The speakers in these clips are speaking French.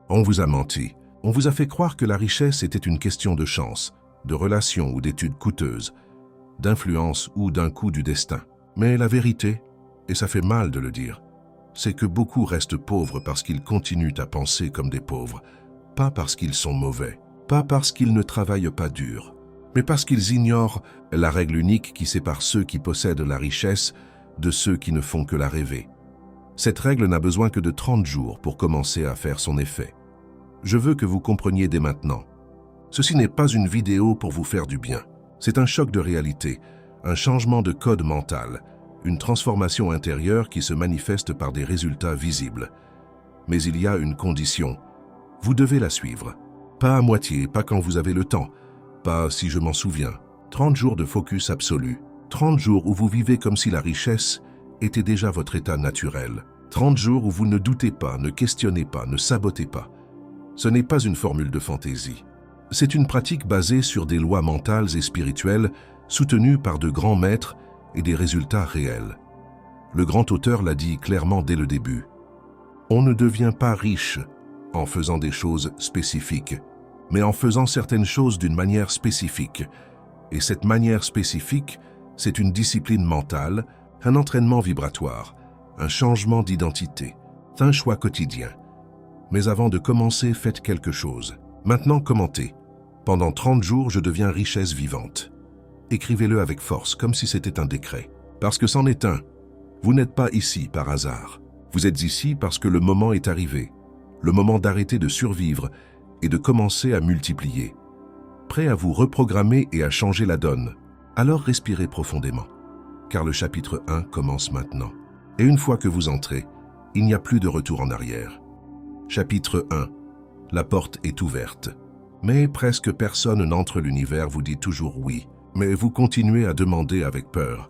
On vous a menti. On vous a fait croire que la richesse était une question de chance, de relations ou d'études coûteuses, d'influence ou d'un coup du destin. Mais la vérité, et ça fait mal de le dire, c'est que beaucoup restent pauvres parce qu'ils continuent à penser comme des pauvres, pas parce qu'ils sont mauvais, pas parce qu'ils ne travaillent pas dur, mais parce qu'ils ignorent la règle unique qui sépare ceux qui possèdent la richesse de ceux qui ne font que la rêver. Cette règle n'a besoin que de 30 jours pour commencer à faire son effet. Je veux que vous compreniez dès maintenant. Ceci n'est pas une vidéo pour vous faire du bien. C'est un choc de réalité, un changement de code mental, une transformation intérieure qui se manifeste par des résultats visibles. Mais il y a une condition. Vous devez la suivre. Pas à moitié, pas quand vous avez le temps, pas si je m'en souviens. 30 jours de focus absolu. 30 jours où vous vivez comme si la richesse était déjà votre état naturel. 30 jours où vous ne doutez pas, ne questionnez pas, ne sabotez pas. Ce n'est pas une formule de fantaisie. C'est une pratique basée sur des lois mentales et spirituelles soutenues par de grands maîtres et des résultats réels. Le grand auteur l'a dit clairement dès le début. On ne devient pas riche en faisant des choses spécifiques, mais en faisant certaines choses d'une manière spécifique. Et cette manière spécifique, c'est une discipline mentale, un entraînement vibratoire, un changement d'identité, un choix quotidien. Mais avant de commencer, faites quelque chose. Maintenant, commentez. Pendant 30 jours, je deviens richesse vivante. Écrivez-le avec force, comme si c'était un décret. Parce que c'en est un. Vous n'êtes pas ici par hasard. Vous êtes ici parce que le moment est arrivé. Le moment d'arrêter de survivre et de commencer à multiplier. Prêt à vous reprogrammer et à changer la donne. Alors respirez profondément, car le chapitre 1 commence maintenant. Et une fois que vous entrez, il n'y a plus de retour en arrière. Chapitre 1. La porte est ouverte. Mais presque personne n'entre. L'univers vous dit toujours oui. Mais vous continuez à demander avec peur.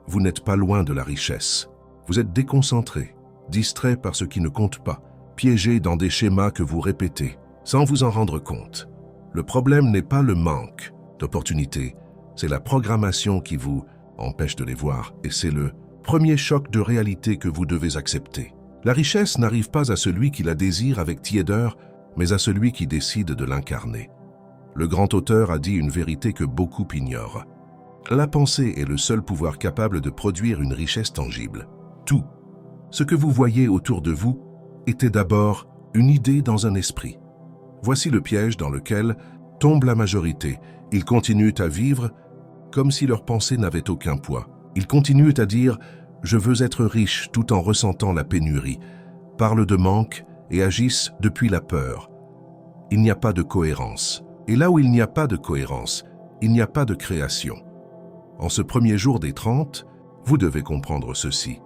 Vous n'êtes pas loin de la richesse. Vous êtes déconcentré, distrait par ce qui ne compte pas, piégé dans des schémas que vous répétez, sans vous en rendre compte. Le problème n'est pas le manque d'opportunités, c'est la programmation qui vous empêche de les voir, et c'est le premier choc de réalité que vous devez accepter. La richesse n'arrive pas à celui qui la désire avec tiédeur, mais à celui qui décide de l'incarner. Le grand auteur a dit une vérité que beaucoup ignorent. La pensée est le seul pouvoir capable de produire une richesse tangible. Tout ce que vous voyez autour de vous était d'abord une idée dans un esprit. Voici le piège dans lequel tombe la majorité. Ils continuent à vivre comme si leur pensée n'avait aucun poids. Ils continuent à dire « je veux être riche » tout en ressentant la pénurie, parlent de manque et agissent depuis la peur. Il n'y a pas de cohérence. Et là où il n'y a pas de cohérence, il n'y a pas de création. En ce premier jour des 30, vous devez comprendre ceci.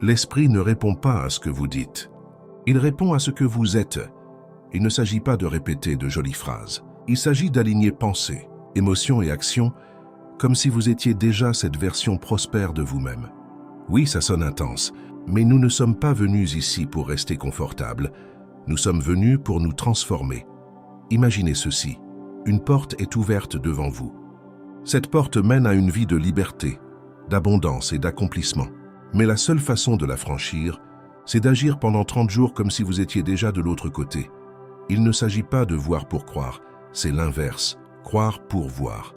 L'esprit ne répond pas à ce que vous dites. Il répond à ce que vous êtes. Il ne s'agit pas de répéter de jolies phrases. Il s'agit d'aligner pensée, émotion et action comme si vous étiez déjà cette version prospère de vous-même. Oui, ça sonne intense, mais nous ne sommes pas venus ici pour rester confortables. Nous sommes venus pour nous transformer. Imaginez ceci. Une porte est ouverte devant vous. Cette porte mène à une vie de liberté, d'abondance et d'accomplissement. Mais la seule façon de la franchir, c'est d'agir pendant 30 jours comme si vous étiez déjà de l'autre côté. Il ne s'agit pas de voir pour croire, c'est l'inverse, croire pour voir.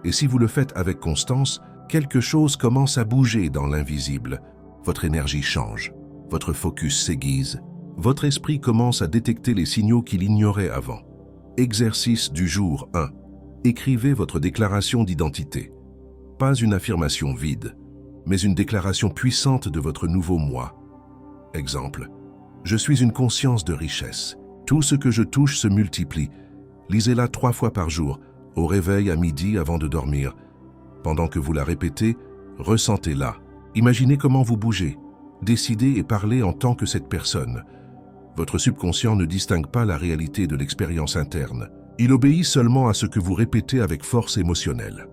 Et si vous le faites avec constance, quelque chose commence à bouger dans l'invisible. Votre énergie change, votre focus s'aiguise, votre esprit commence à détecter les signaux qu'il ignorait avant. Exercice du jour 1. Écrivez votre déclaration d'identité. Pas une affirmation vide, mais une déclaration puissante de votre nouveau moi. Exemple. Je suis une conscience de richesse. Tout ce que je touche se multiplie. Lisez-la 3 fois par jour, au réveil, à midi, avant de dormir. Pendant que vous la répétez, ressentez-la. Imaginez comment vous bougez. Décidez et parlez en tant que cette personne. Votre subconscient ne distingue pas la réalité de l'expérience interne. Il obéit seulement à ce que vous répétez avec force émotionnelle.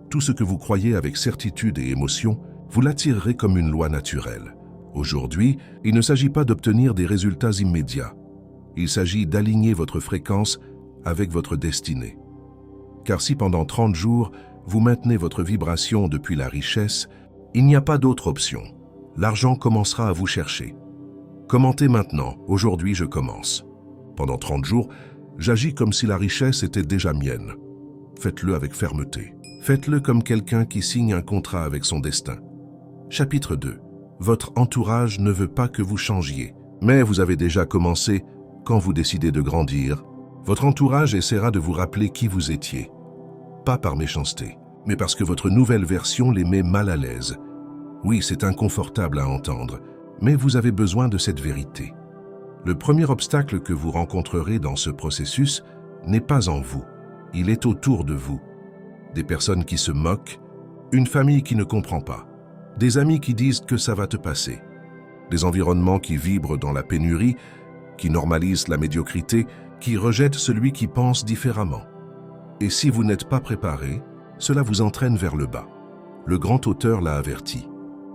Tout ce que vous croyez avec certitude et émotion, vous l'attirerez comme une loi naturelle. Aujourd'hui, il ne s'agit pas d'obtenir des résultats immédiats. Il s'agit d'aligner votre fréquence avec votre destinée. Car si pendant 30 jours, vous maintenez votre vibration depuis la richesse, il n'y a pas d'autre option. L'argent commencera à vous chercher. Commentez maintenant, aujourd'hui je commence. Pendant 30 jours, j'agis comme si la richesse était déjà mienne. Faites-le avec fermeté. Faites-le comme quelqu'un qui signe un contrat avec son destin. Chapitre 2. Votre entourage ne veut pas que vous changiez, mais vous avez déjà commencé quand vous décidez de grandir. Votre entourage essaiera de vous rappeler qui vous étiez. Pas par méchanceté, mais parce que votre nouvelle version les met mal à l'aise. Oui, c'est inconfortable à entendre, mais vous avez besoin de cette vérité. Le premier obstacle que vous rencontrerez dans ce processus n'est pas en vous, il est autour de vous. Des personnes qui se moquent, une famille qui ne comprend pas, des amis qui disent que ça va te passer, des environnements qui vibrent dans la pénurie, qui normalisent la médiocrité, qui rejettent celui qui pense différemment. Et si vous n'êtes pas préparé, cela vous entraîne vers le bas. Le grand auteur l'a averti.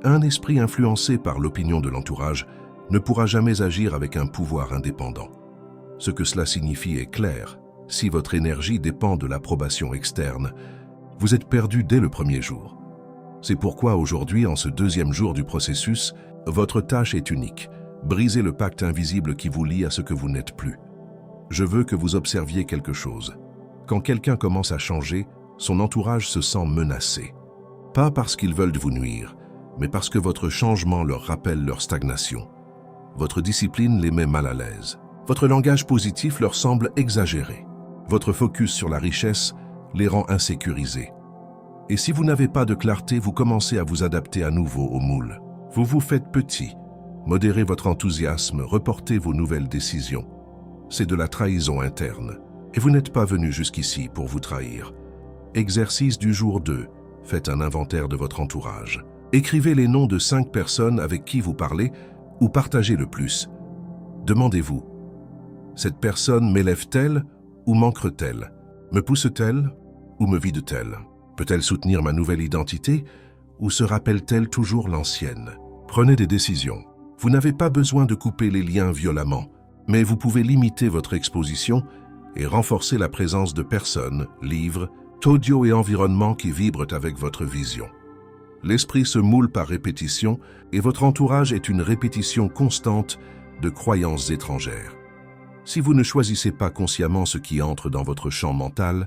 Un esprit influencé par l'opinion de l'entourage ne pourra jamais agir avec un pouvoir indépendant. Ce que cela signifie est clair. Si votre énergie dépend de l'approbation externe, vous êtes perdu dès le premier jour. C'est pourquoi aujourd'hui, en ce deuxième jour du processus, votre tâche est unique. Brisez le pacte invisible qui vous lie à ce que vous n'êtes plus. Je veux que vous observiez quelque chose. Quand quelqu'un commence à changer, son entourage se sent menacé. Pas parce qu'ils veulent vous nuire, mais parce que votre changement leur rappelle leur stagnation. Votre discipline les met mal à l'aise. Votre langage positif leur semble exagéré. Votre focus sur la richesse les rend insécurisés. Et si vous n'avez pas de clarté, vous commencez à vous adapter à nouveau au moule. Vous vous faites petit. Modérez votre enthousiasme, reportez vos nouvelles décisions. C'est de la trahison interne. Et vous n'êtes pas venu jusqu'ici pour vous trahir. Exercice du jour 2. Faites un inventaire de votre entourage. Écrivez les noms de 5 personnes avec qui vous parlez ou partagez le plus. Demandez-vous, cette personne m'élève-t-elle ou manque-t-elle? Me pousse-t-elle ou me vide-t-elle? Peut-elle soutenir ma nouvelle identité ou se rappelle-t-elle toujours l'ancienne? Prenez des décisions. Vous n'avez pas besoin de couper les liens violemment, mais vous pouvez limiter votre exposition et renforcer la présence de personnes, livres, audio et environnements qui vibrent avec votre vision. L'esprit se moule par répétition et votre entourage est une répétition constante de croyances étrangères. Si vous ne choisissez pas consciemment ce qui entre dans votre champ mental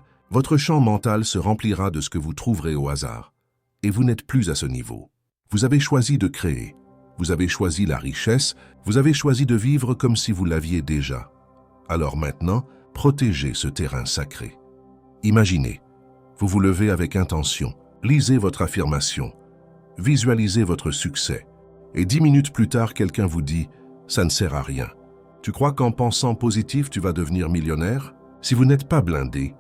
se remplira de ce que vous trouverez au hasard. Et vous n'êtes plus à ce niveau. Vous avez choisi de créer, vous avez choisi la richesse, vous avez choisi de vivre comme si vous l'aviez déjà. Alors maintenant, protégez ce terrain sacré. Imaginez, vous vous levez avec intention, lisez votre affirmation, visualisez votre succès, et 10 minutes plus tard, quelqu'un vous dit « ça ne sert à rien ». Tu crois qu'en pensant positif, tu vas devenir millionnaire? Si vous n'êtes pas blindé,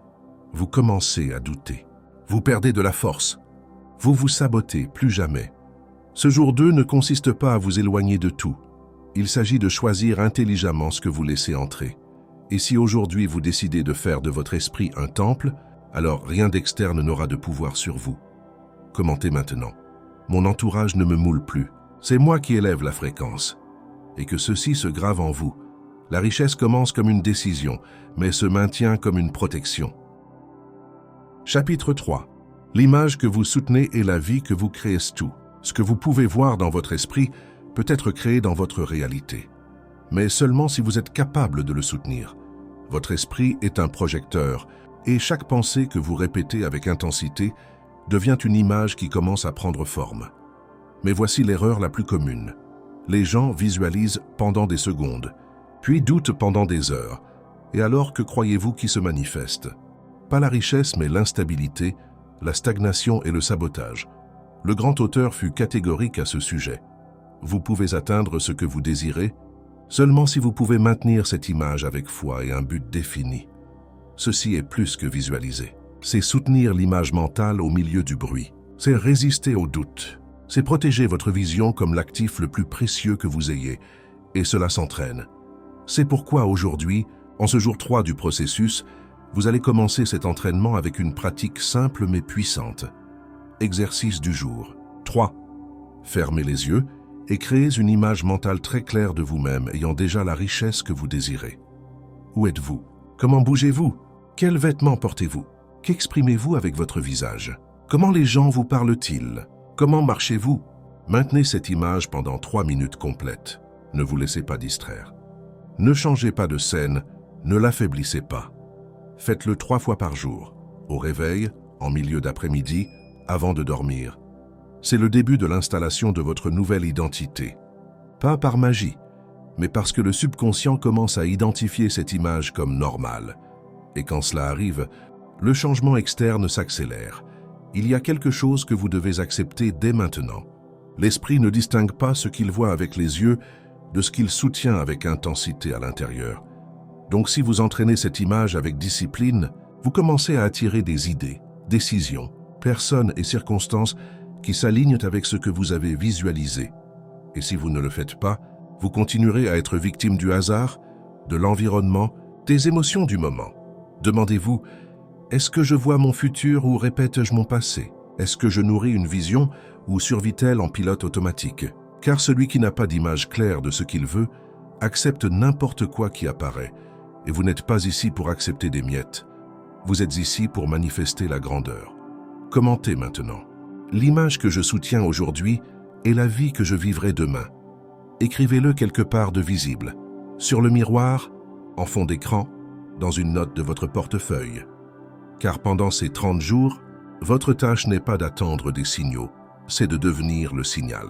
vous commencez à douter. Vous perdez de la force. Vous vous sabotez, plus jamais. Ce jour 2 ne consiste pas à vous éloigner de tout. Il s'agit de choisir intelligemment ce que vous laissez entrer. Et si aujourd'hui vous décidez de faire de votre esprit un temple, alors rien d'externe n'aura de pouvoir sur vous. Commentez maintenant. Mon entourage ne me moule plus. C'est moi qui élève la fréquence. Et que ceci se grave en vous. La richesse commence comme une décision, mais se maintient comme une protection. Chapitre 3. L'image que vous soutenez est la vie que vous créez tout. Ce que vous pouvez voir dans votre esprit peut être créé dans votre réalité. Mais seulement si vous êtes capable de le soutenir. Votre esprit est un projecteur, et chaque pensée que vous répétez avec intensité devient une image qui commence à prendre forme. Mais voici l'erreur la plus commune. Les gens visualisent pendant des secondes, puis doutent pendant des heures. Et alors, que croyez-vous qui se manifeste? Pas la richesse, mais l'instabilité, la stagnation et le sabotage. Le grand auteur fut catégorique à ce sujet. Vous pouvez atteindre ce que vous désirez seulement si vous pouvez maintenir cette image avec foi et un but défini. Ceci est plus que visualiser. C'est soutenir l'image mentale au milieu du bruit. C'est résister au doute. C'est protéger votre vision comme l'actif le plus précieux que vous ayez. Et cela s'entraîne. C'est pourquoi aujourd'hui, en ce jour 3 du processus, vous allez commencer cet entraînement avec une pratique simple mais puissante. Exercice du jour. 3. Fermez les yeux et créez une image mentale très claire de vous-même ayant déjà la richesse que vous désirez. Où êtes-vous? Comment bougez-vous? Quels vêtements portez-vous? Qu'exprimez-vous avec votre visage? Comment les gens vous parlent-ils? Comment marchez-vous? Maintenez cette image pendant 3 minutes complètes. Ne vous laissez pas distraire. Ne changez pas de scène, Ne l'affaiblissez pas. Faites-le 3 fois par jour, au réveil, en milieu d'après-midi, avant de dormir. C'est le début de l'installation de votre nouvelle identité. Pas par magie, mais parce que le subconscient commence à identifier cette image comme normale. Et quand cela arrive, le changement externe s'accélère. Il y a quelque chose que vous devez accepter dès maintenant. L'esprit ne distingue pas ce qu'il voit avec les yeux de ce qu'il soutient avec intensité à l'intérieur. Donc si vous entraînez cette image avec discipline, vous commencez à attirer des idées, décisions, personnes et circonstances qui s'alignent avec ce que vous avez visualisé. Et si vous ne le faites pas, vous continuerez à être victime du hasard, de l'environnement, des émotions du moment. Demandez-vous, est-ce que je vois mon futur ou répète-je mon passé? Est-ce que je nourris une vision ou survit-elle en pilote automatique? Car celui qui n'a pas d'image claire de ce qu'il veut accepte n'importe quoi qui apparaît. Et vous n'êtes pas ici pour accepter des miettes. Vous êtes ici pour manifester la grandeur. Commentez maintenant. L'image que je soutiens aujourd'hui est la vie que je vivrai demain. Écrivez-le quelque part de visible, sur le miroir, en fond d'écran, dans une note de votre portefeuille. Car pendant ces 30 jours, votre tâche n'est pas d'attendre des signaux, c'est de devenir le signal.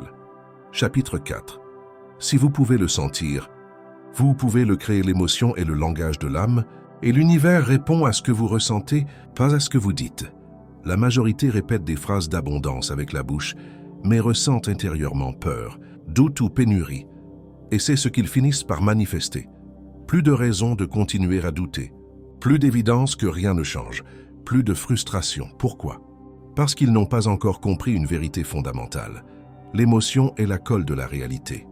Chapitre 4. Si vous pouvez le sentir, vous pouvez le créer l'émotion et le langage de l'âme, et l'univers répond à ce que vous ressentez, pas à ce que vous dites. La majorité répète des phrases d'abondance avec la bouche, mais ressentent intérieurement peur, doute ou pénurie. Et c'est ce qu'ils finissent par manifester. Plus de raison de continuer à douter. Plus d'évidence que rien ne change. Plus de frustration. Pourquoi? Parce qu'ils n'ont pas encore compris une vérité fondamentale. L'émotion est la colle de la réalité.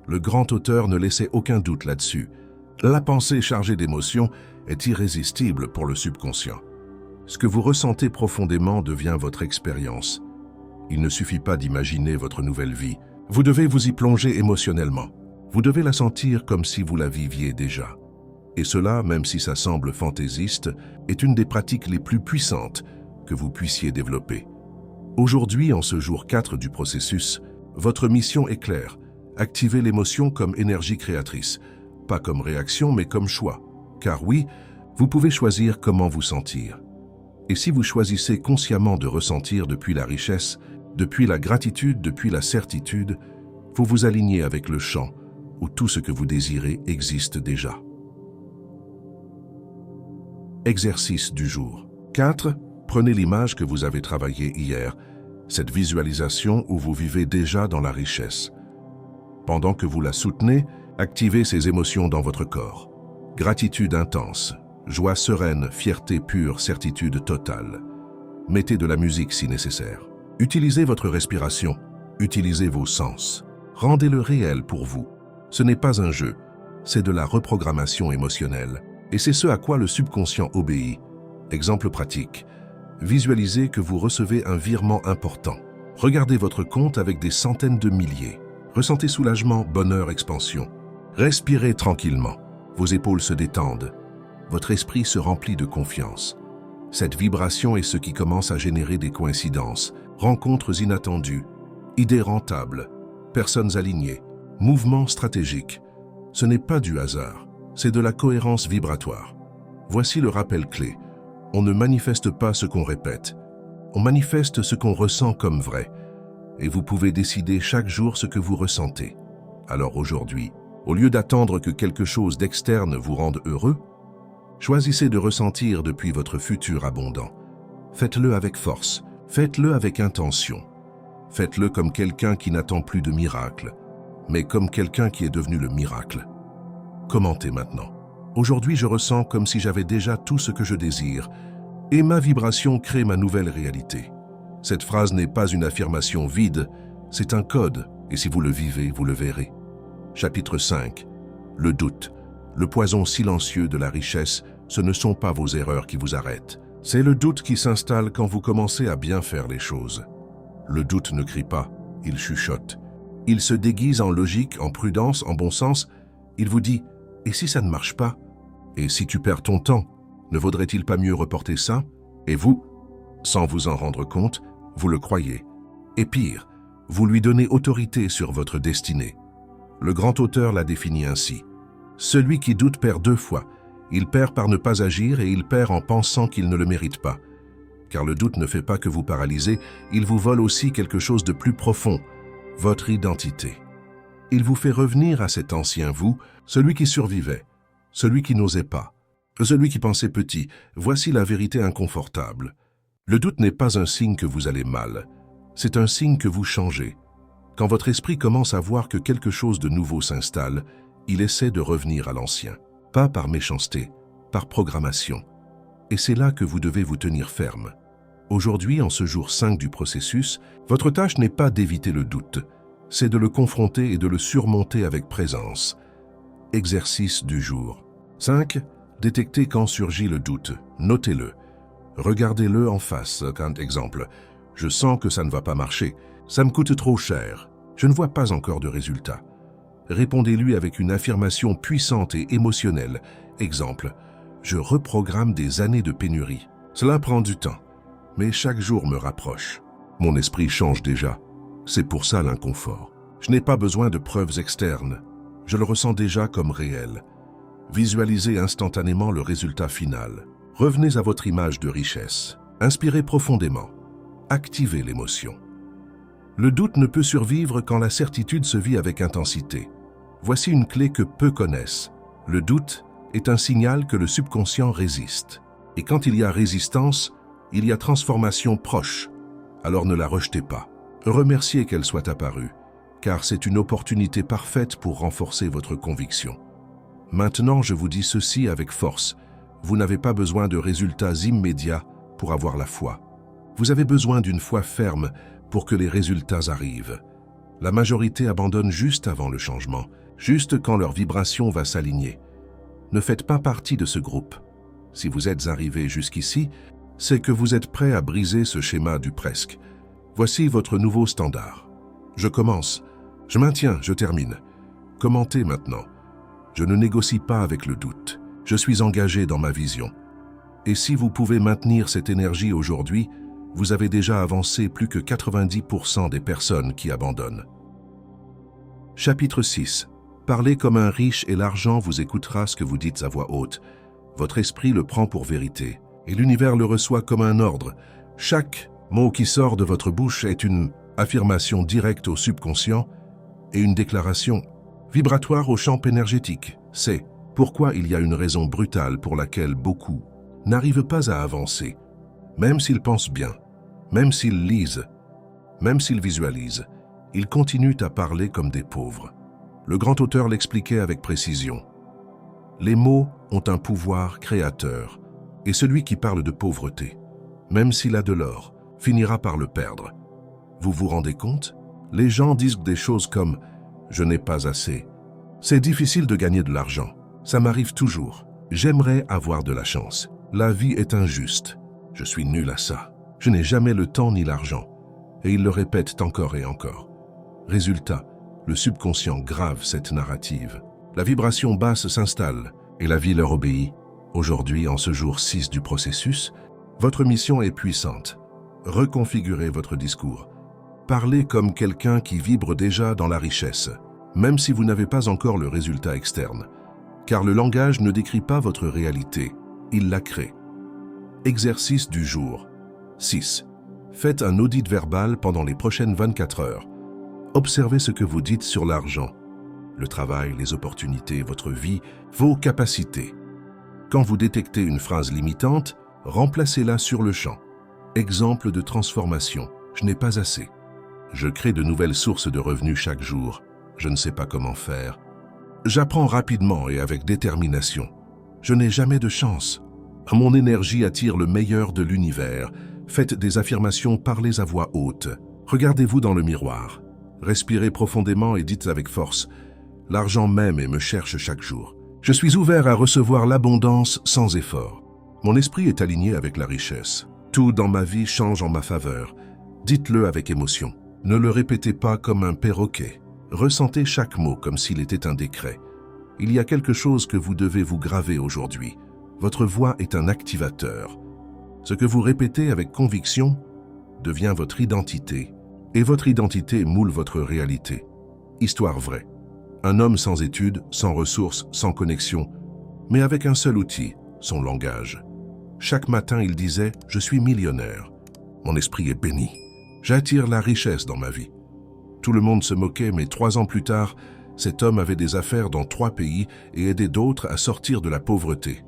Le grand auteur ne laissait aucun doute là-dessus. La pensée chargée d'émotions est irrésistible pour le subconscient. Ce que vous ressentez profondément devient votre expérience. Il ne suffit pas d'imaginer votre nouvelle vie. Vous devez vous y plonger émotionnellement. Vous devez la sentir comme si vous la viviez déjà. Et cela, même si ça semble fantaisiste, est une des pratiques les plus puissantes que vous puissiez développer. Aujourd'hui, en ce jour 4 du processus, votre mission est claire. Activez l'émotion comme énergie créatrice. Pas comme réaction, mais comme choix. Car oui, vous pouvez choisir comment vous sentir. Et si vous choisissez consciemment de ressentir depuis la richesse, depuis la gratitude, depuis la certitude, vous vous alignez avec le champ où tout ce que vous désirez existe déjà. Exercice du jour. 4. Prenez l'image que vous avez travaillée hier, cette visualisation où vous vivez déjà dans la richesse. Pendant que vous la soutenez, activez ces émotions dans votre corps. Gratitude intense, joie sereine, fierté pure, certitude totale. Mettez de la musique si nécessaire. Utilisez votre respiration, utilisez vos sens. Rendez-le réel pour vous. Ce n'est pas un jeu, c'est de la reprogrammation émotionnelle. Et c'est ce à quoi le subconscient obéit. Exemple pratique. Visualisez que vous recevez un virement important. Regardez votre compte avec des centaines de milliers. Ressentez soulagement, bonheur, expansion. Respirez tranquillement. Vos épaules se détendent. Votre esprit se remplit de confiance. Cette vibration est ce qui commence à générer des coïncidences, rencontres inattendues, idées rentables, personnes alignées, mouvements stratégiques. Ce n'est pas du hasard, c'est de la cohérence vibratoire. Voici le rappel clé. On ne manifeste pas ce qu'on répète. On manifeste ce qu'on ressent comme vrai. Et vous pouvez décider chaque jour ce que vous ressentez. Alors aujourd'hui, au lieu d'attendre que quelque chose d'externe vous rende heureux, choisissez de ressentir depuis votre futur abondant. Faites-le avec force, faites-le avec intention. Faites-le comme quelqu'un qui n'attend plus de miracle, mais comme quelqu'un qui est devenu le miracle. Commentez maintenant. Aujourd'hui, je ressens comme si j'avais déjà tout ce que je désire, et ma vibration crée ma nouvelle réalité. Cette phrase n'est pas une affirmation vide, c'est un code, et si vous le vivez, vous le verrez. Chapitre 5. Le doute. Le poison silencieux de la richesse, ce ne sont pas vos erreurs qui vous arrêtent. C'est le doute qui s'installe quand vous commencez à bien faire les choses. Le doute ne crie pas, il chuchote. Il se déguise en logique, en prudence, en bon sens. Il vous dit « Et si ça ne marche pas? Et si tu perds ton temps? Ne vaudrait-il pas mieux reporter ça ?» Et vous, sans vous en rendre compte, vous le croyez. Et pire, vous lui donnez autorité sur votre destinée. Le grand auteur l'a défini ainsi. Celui qui doute perd 2 fois, Il perd par ne pas agir et il perd en pensant qu'il ne le mérite pas. Car le doute ne fait pas que vous paralyser, il vous vole aussi quelque chose de plus profond, votre identité. Il vous fait revenir à cet ancien vous, celui qui survivait, celui qui n'osait pas, celui qui pensait petit. Voici la vérité inconfortable. Le doute n'est pas un signe que vous allez mal, c'est un signe que vous changez. Quand votre esprit commence à voir que quelque chose de nouveau s'installe, il essaie de revenir à l'ancien. Pas par méchanceté, par programmation. Et c'est là que vous devez vous tenir ferme. Aujourd'hui, en ce jour 5 du processus, votre tâche n'est pas d'éviter le doute, c'est de le confronter et de le surmonter avec présence. Exercice du jour. 5. Détectez quand surgit le doute. Notez-le. Regardez-le en face. Quand exemple, je sens que ça ne va pas marcher. Ça me coûte trop cher. Je ne vois pas encore de résultat. Répondez-lui avec une affirmation puissante et émotionnelle. Exemple, je reprogramme des années de pénurie. Cela prend du temps, mais chaque jour me rapproche. Mon esprit change déjà. C'est pour ça l'inconfort. Je n'ai pas besoin de preuves externes. Je le ressens déjà comme réel. Visualisez instantanément le résultat final. Revenez à votre image de richesse. Inspirez profondément. Activez l'émotion. Le doute ne peut survivre quand la certitude se vit avec intensité. Voici une clé que peu connaissent. Le doute est un signal que le subconscient résiste. Et quand il y a résistance, il y a transformation proche. Alors ne la rejetez pas. Remerciez qu'elle soit apparue, car c'est une opportunité parfaite pour renforcer votre conviction. Maintenant, je vous dis ceci avec force. Vous n'avez pas besoin de résultats immédiats pour avoir la foi. Vous avez besoin d'une foi ferme pour que les résultats arrivent. La majorité abandonne juste avant le changement, juste quand leur vibration va s'aligner. Ne faites pas partie de ce groupe. Si vous êtes arrivé jusqu'ici, c'est que vous êtes prêt à briser ce schéma du presque. Voici votre nouveau standard. Je commence, je maintiens, je termine. Commentez maintenant. Je ne négocie pas avec le doute. Je suis engagé dans ma vision. Et si vous pouvez maintenir cette énergie aujourd'hui, vous avez déjà avancé plus que 90% des personnes qui abandonnent. Chapitre 6. Parlez comme un riche et l'argent vous écoutera ce que vous dites à voix haute. Votre esprit le prend pour vérité et l'univers le reçoit comme un ordre. Chaque mot qui sort de votre bouche est une affirmation directe au subconscient et une déclaration vibratoire au champ énergétique. C'est pourquoi il y a une raison brutale pour laquelle beaucoup n'arrivent pas à avancer, même s'ils pensent bien. Même s'ils lisent, même s'ils visualisent, ils continuent à parler comme des pauvres. Le grand auteur l'expliquait avec précision. Les mots ont un pouvoir créateur, et celui qui parle de pauvreté, même s'il a de l'or, finira par le perdre. Vous vous rendez compte? Les gens disent des choses comme « je n'ai pas assez ». C'est difficile de gagner de l'argent. Ça m'arrive toujours. J'aimerais avoir de la chance. La vie est injuste. Je suis nul à ça. Je n'ai jamais le temps ni l'argent. Et ils le répètent encore et encore. Résultat, le subconscient grave cette narrative. La vibration basse s'installe et la vie leur obéit. Aujourd'hui, en ce jour 6 du processus, votre mission est puissante. Reconfigurez votre discours. Parlez comme quelqu'un qui vibre déjà dans la richesse, même si vous n'avez pas encore le résultat externe. Car le langage ne décrit pas votre réalité, il la crée. Exercice du jour. 6. Faites un audit verbal pendant les prochaines 24 heures. Observez ce que vous dites sur l'argent, le travail, les opportunités, votre vie, vos capacités. Quand vous détectez une phrase limitante, remplacez-la sur le champ. Exemple de transformation. Je n'ai pas assez. Je crée de nouvelles sources de revenus chaque jour. Je ne sais pas comment faire. J'apprends rapidement et avec détermination. Je n'ai jamais de chance. Mon énergie attire le meilleur de l'univers. Faites des affirmations, parlez à voix haute. Regardez-vous dans le miroir. Respirez profondément et dites avec force « L'argent m'aime et me cherche chaque jour. Je suis ouvert à recevoir l'abondance sans effort. Mon esprit est aligné avec la richesse. Tout dans ma vie change en ma faveur. Dites-le avec émotion. Ne le répétez pas comme un perroquet. Ressentez chaque mot comme s'il était un décret. Il y a quelque chose que vous devez vous graver aujourd'hui. Votre voix est un activateur. Ce que vous répétez avec conviction devient votre identité. Et votre identité moule votre réalité. Histoire vraie. Un homme sans études, sans ressources, sans connexion, mais avec un seul outil, son langage. Chaque matin, il disait « Je suis millionnaire. Mon esprit est béni. J'attire la richesse dans ma vie. » Tout le monde se moquait, mais 3 ans plus tard, cet homme avait des affaires dans 3 pays et aidait d'autres à sortir de la pauvreté.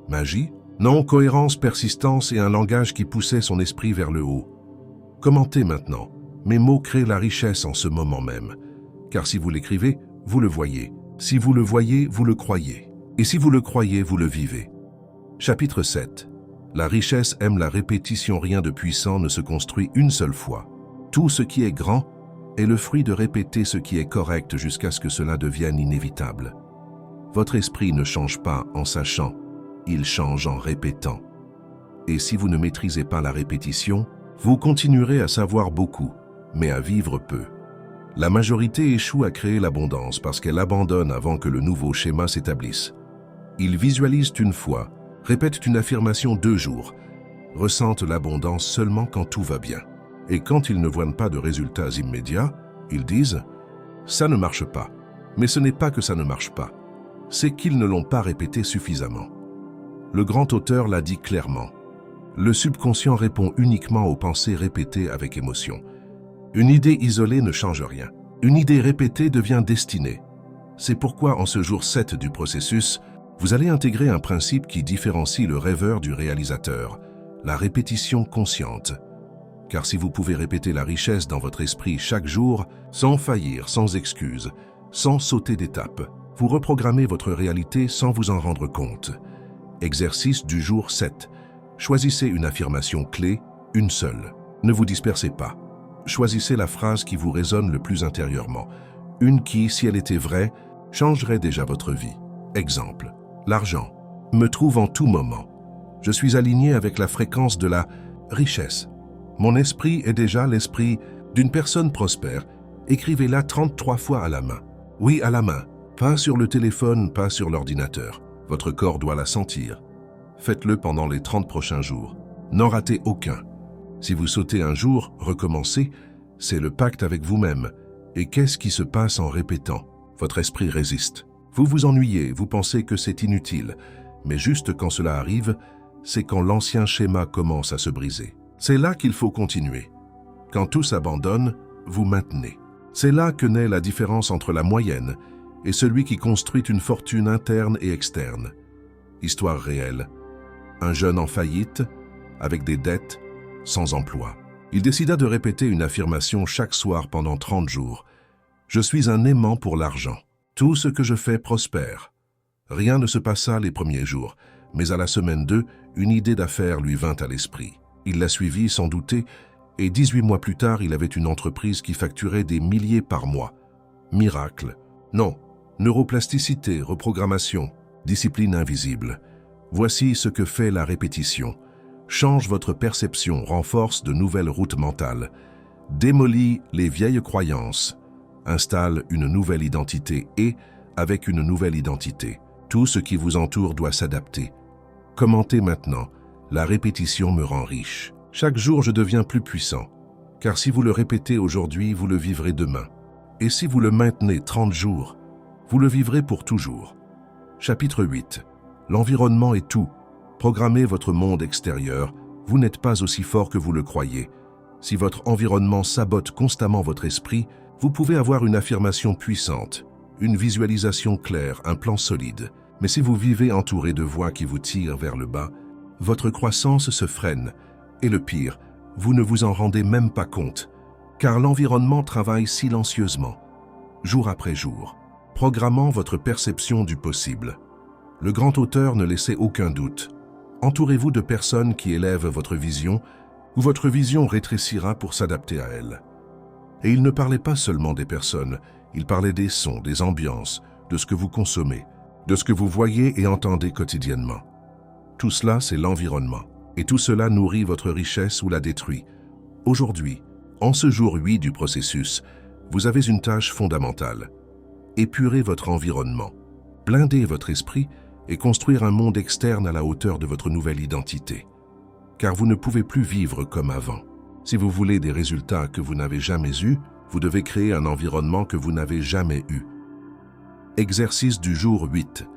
Magie? Non, cohérence, persistance et un langage qui poussait son esprit vers le haut. Commentez maintenant. Mes mots créent la richesse en ce moment même. Car si vous l'écrivez, vous le voyez. Si vous le voyez, vous le croyez. Et si vous le croyez, vous le vivez. Chapitre 7. La richesse aime la répétition, rien de puissant ne se construit une seule fois. Tout ce qui est grand est le fruit de répéter ce qui est correct jusqu'à ce que cela devienne inévitable. Votre esprit ne change pas en sachant, il change en répétant. Et si vous ne maîtrisez pas la répétition, vous continuerez à savoir beaucoup, mais à vivre peu. La majorité échoue à créer l'abondance parce qu'elle abandonne avant que le nouveau schéma s'établisse. Ils visualisent une fois, répètent une affirmation 2 jours, ressentent l'abondance seulement quand tout va bien. Et quand ils ne voient pas de résultats immédiats, ils disent « ça ne marche pas ». Mais ce n'est pas que ça ne marche pas, c'est qu'ils ne l'ont pas répété suffisamment. Le grand auteur l'a dit clairement. Le subconscient répond uniquement aux pensées répétées avec émotion. Une idée isolée ne change rien. Une idée répétée devient destinée. C'est pourquoi en ce jour 7 du processus, vous allez intégrer un principe qui différencie le rêveur du réalisateur, la répétition consciente. Car si vous pouvez répéter la richesse dans votre esprit chaque jour, sans faillir, sans excuse, sans sauter d'étape, vous reprogrammez votre réalité sans vous en rendre compte. Exercice du jour 7. Choisissez une affirmation clé, une seule. Ne vous dispersez pas. Choisissez la phrase qui vous résonne le plus intérieurement. Une qui, si elle était vraie, changerait déjà votre vie. Exemple. L'argent me trouve en tout moment. Je suis aligné avec la fréquence de la richesse. Mon esprit est déjà l'esprit d'une personne prospère. Écrivez-la 33 fois à la main. Oui, à la main. Pas sur le téléphone, pas sur l'ordinateur. Votre corps doit la sentir. Faites-le pendant les 30 prochains jours. N'en ratez aucun. Si vous sautez un jour, recommencez. C'est le pacte avec vous-même. Et qu'est-ce qui se passe en répétant? Votre esprit résiste. Vous vous ennuyez, vous pensez que c'est inutile. Mais juste quand cela arrive, c'est quand l'ancien schéma commence à se briser. C'est là qu'il faut continuer. Quand tout s'abandonne, vous maintenez. C'est là que naît la différence entre la moyenne et celui qui construit une fortune interne et externe. Histoire réelle. Un jeune en faillite, avec des dettes, sans emploi. Il décida de répéter une affirmation chaque soir pendant 30 jours. Je suis un aimant pour l'argent. Tout ce que je fais prospère. Rien ne se passa les premiers jours, mais à la semaine 2, une idée d'affaires lui vint à l'esprit. Il la suivit sans douter, et 18 mois plus tard, il avait une entreprise qui facturait des milliers par mois. Miracle. Non. Neuroplasticité, reprogrammation, discipline invisible. Voici ce que fait la répétition. Change votre perception, renforce de nouvelles routes mentales, démolit les vieilles croyances, installe une nouvelle identité et, avec une nouvelle identité, tout ce qui vous entoure doit s'adapter. Commentez maintenant. La répétition me rend riche. Chaque jour, je deviens plus puissant. Car si vous le répétez aujourd'hui, vous le vivrez demain. Et si vous le maintenez 30 jours, vous le vivrez pour toujours. Chapitre 8. L'environnement est tout. Programmez votre monde extérieur. Vous n'êtes pas aussi fort que vous le croyez. Si votre environnement sabote constamment votre esprit, vous pouvez avoir une affirmation puissante, une visualisation claire, un plan solide. Mais si vous vivez entouré de voix qui vous tirent vers le bas, votre croissance se freine. Et le pire, vous ne vous en rendez même pas compte, car l'environnement travaille silencieusement, jour après jour, programmant votre perception du possible. Le grand auteur ne laissait aucun doute. Entourez-vous de personnes qui élèvent votre vision, ou votre vision rétrécira pour s'adapter à elle. Et il ne parlait pas seulement des personnes, il parlait des sons, des ambiances, de ce que vous consommez, de ce que vous voyez et entendez quotidiennement. Tout cela, c'est l'environnement. Et tout cela nourrit votre richesse ou la détruit. Aujourd'hui, en ce jour 8 du processus, vous avez une tâche fondamentale. Épurer votre environnement, blinder votre esprit et construire un monde externe à la hauteur de votre nouvelle identité. Car vous ne pouvez plus vivre comme avant. Si vous voulez des résultats que vous n'avez jamais eus, vous devez créer un environnement que vous n'avez jamais eu. Exercice du jour 8.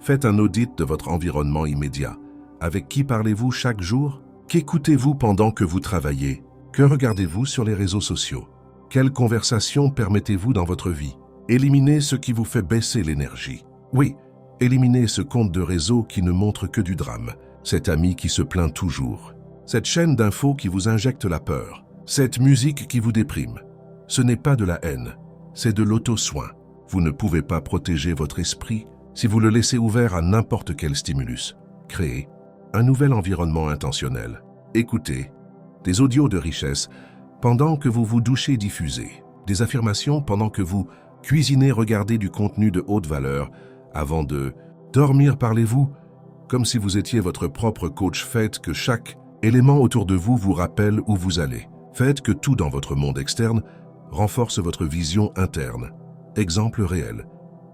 Faites un audit de votre environnement immédiat. Avec qui parlez-vous chaque jour? Qu'écoutez-vous pendant que vous travaillez? Que regardez-vous sur les réseaux sociaux? Quelles conversations permettez-vous dans votre vie? Éliminez ce qui vous fait baisser l'énergie. Oui, éliminez ce compte de réseau qui ne montre que du drame, cet ami qui se plaint toujours, cette chaîne d'infos qui vous injecte la peur, cette musique qui vous déprime. Ce n'est pas de la haine, c'est de l'auto-soin. Vous ne pouvez pas protéger votre esprit si vous le laissez ouvert à n'importe quel stimulus. Créez un nouvel environnement intentionnel. Écoutez des audios de richesse pendant que vous vous douchez, diffusez des affirmations pendant que vous cuisinez, regardez du contenu de haute valeur. Avant de dormir, parlez-vous comme si vous étiez votre propre coach. Faites que chaque élément autour de vous vous rappelle où vous allez. Faites que tout dans votre monde externe renforce votre vision interne. Exemple réel.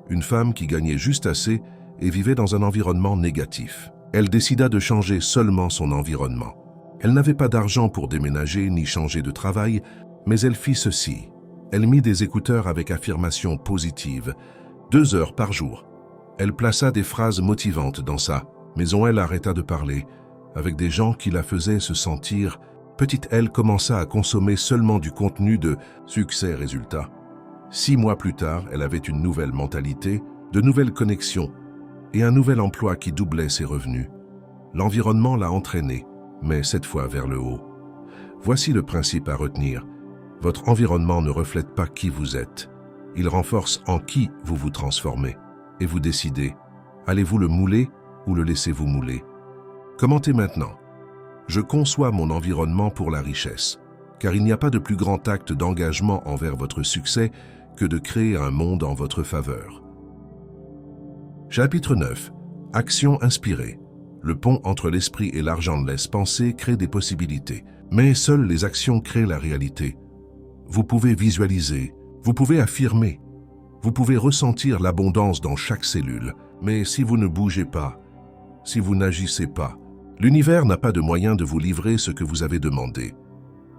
Une femme qui gagnait juste assez et vivait dans un environnement négatif. Elle décida de changer seulement son environnement. Elle n'avait pas d'argent pour déménager ni changer de travail, mais elle fit ceci. Elle mit des écouteurs avec affirmations positives, 2 heures par jour. Elle plaça des phrases motivantes dans sa maison. Elle arrêta de parler avec des gens qui la faisaient se sentir petite. Elle commença à consommer seulement du contenu de succès-résultat. 6 mois plus tard, elle avait une nouvelle mentalité, de nouvelles connexions et un nouvel emploi qui doublait ses revenus. L'environnement l'a entraînée, mais cette fois vers le haut. Voici le principe à retenir. Votre environnement ne reflète pas qui vous êtes. Il renforce en qui vous vous transformez. Et vous décidez, allez-vous le mouler ou le laissez-vous mouler? Commentez maintenant. Je conçois mon environnement pour la richesse, car il n'y a pas de plus grand acte d'engagement envers votre succès que de créer un monde en votre faveur. Chapitre 9. Action inspirée. Le pont entre l'esprit et l'argent laisse penser, crée des possibilités. Mais seules les actions créent la réalité. Vous pouvez visualiser, vous pouvez affirmer, vous pouvez ressentir l'abondance dans chaque cellule. Mais si vous ne bougez pas, si vous n'agissez pas, l'univers n'a pas de moyen de vous livrer ce que vous avez demandé.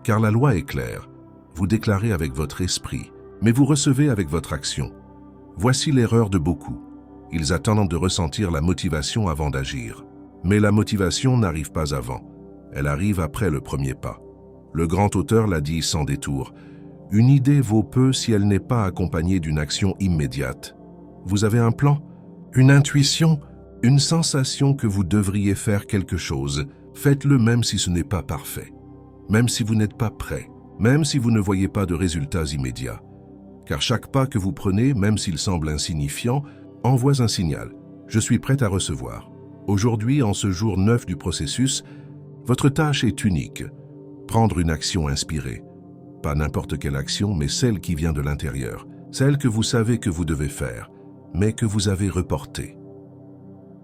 Car la loi est claire. Vous déclarez avec votre esprit, mais vous recevez avec votre action. Voici l'erreur de beaucoup. Ils attendent de ressentir la motivation avant d'agir. Mais la motivation n'arrive pas avant. Elle arrive après le premier pas. Le grand auteur l'a dit sans détour. Une idée vaut peu si elle n'est pas accompagnée d'une action immédiate. Vous avez un plan, une intuition, une sensation que vous devriez faire quelque chose. Faites-le même si ce n'est pas parfait. Même si vous n'êtes pas prêt. Même si vous ne voyez pas de résultats immédiats. Car chaque pas que vous prenez, même s'il semble insignifiant, envoie un signal. Je suis prêt à recevoir. Aujourd'hui, en ce jour 9 du processus, votre tâche est unique. Prendre une action inspirée. Pas n'importe quelle action, mais celle qui vient de l'intérieur. Celle que vous savez que vous devez faire, mais que vous avez reportée.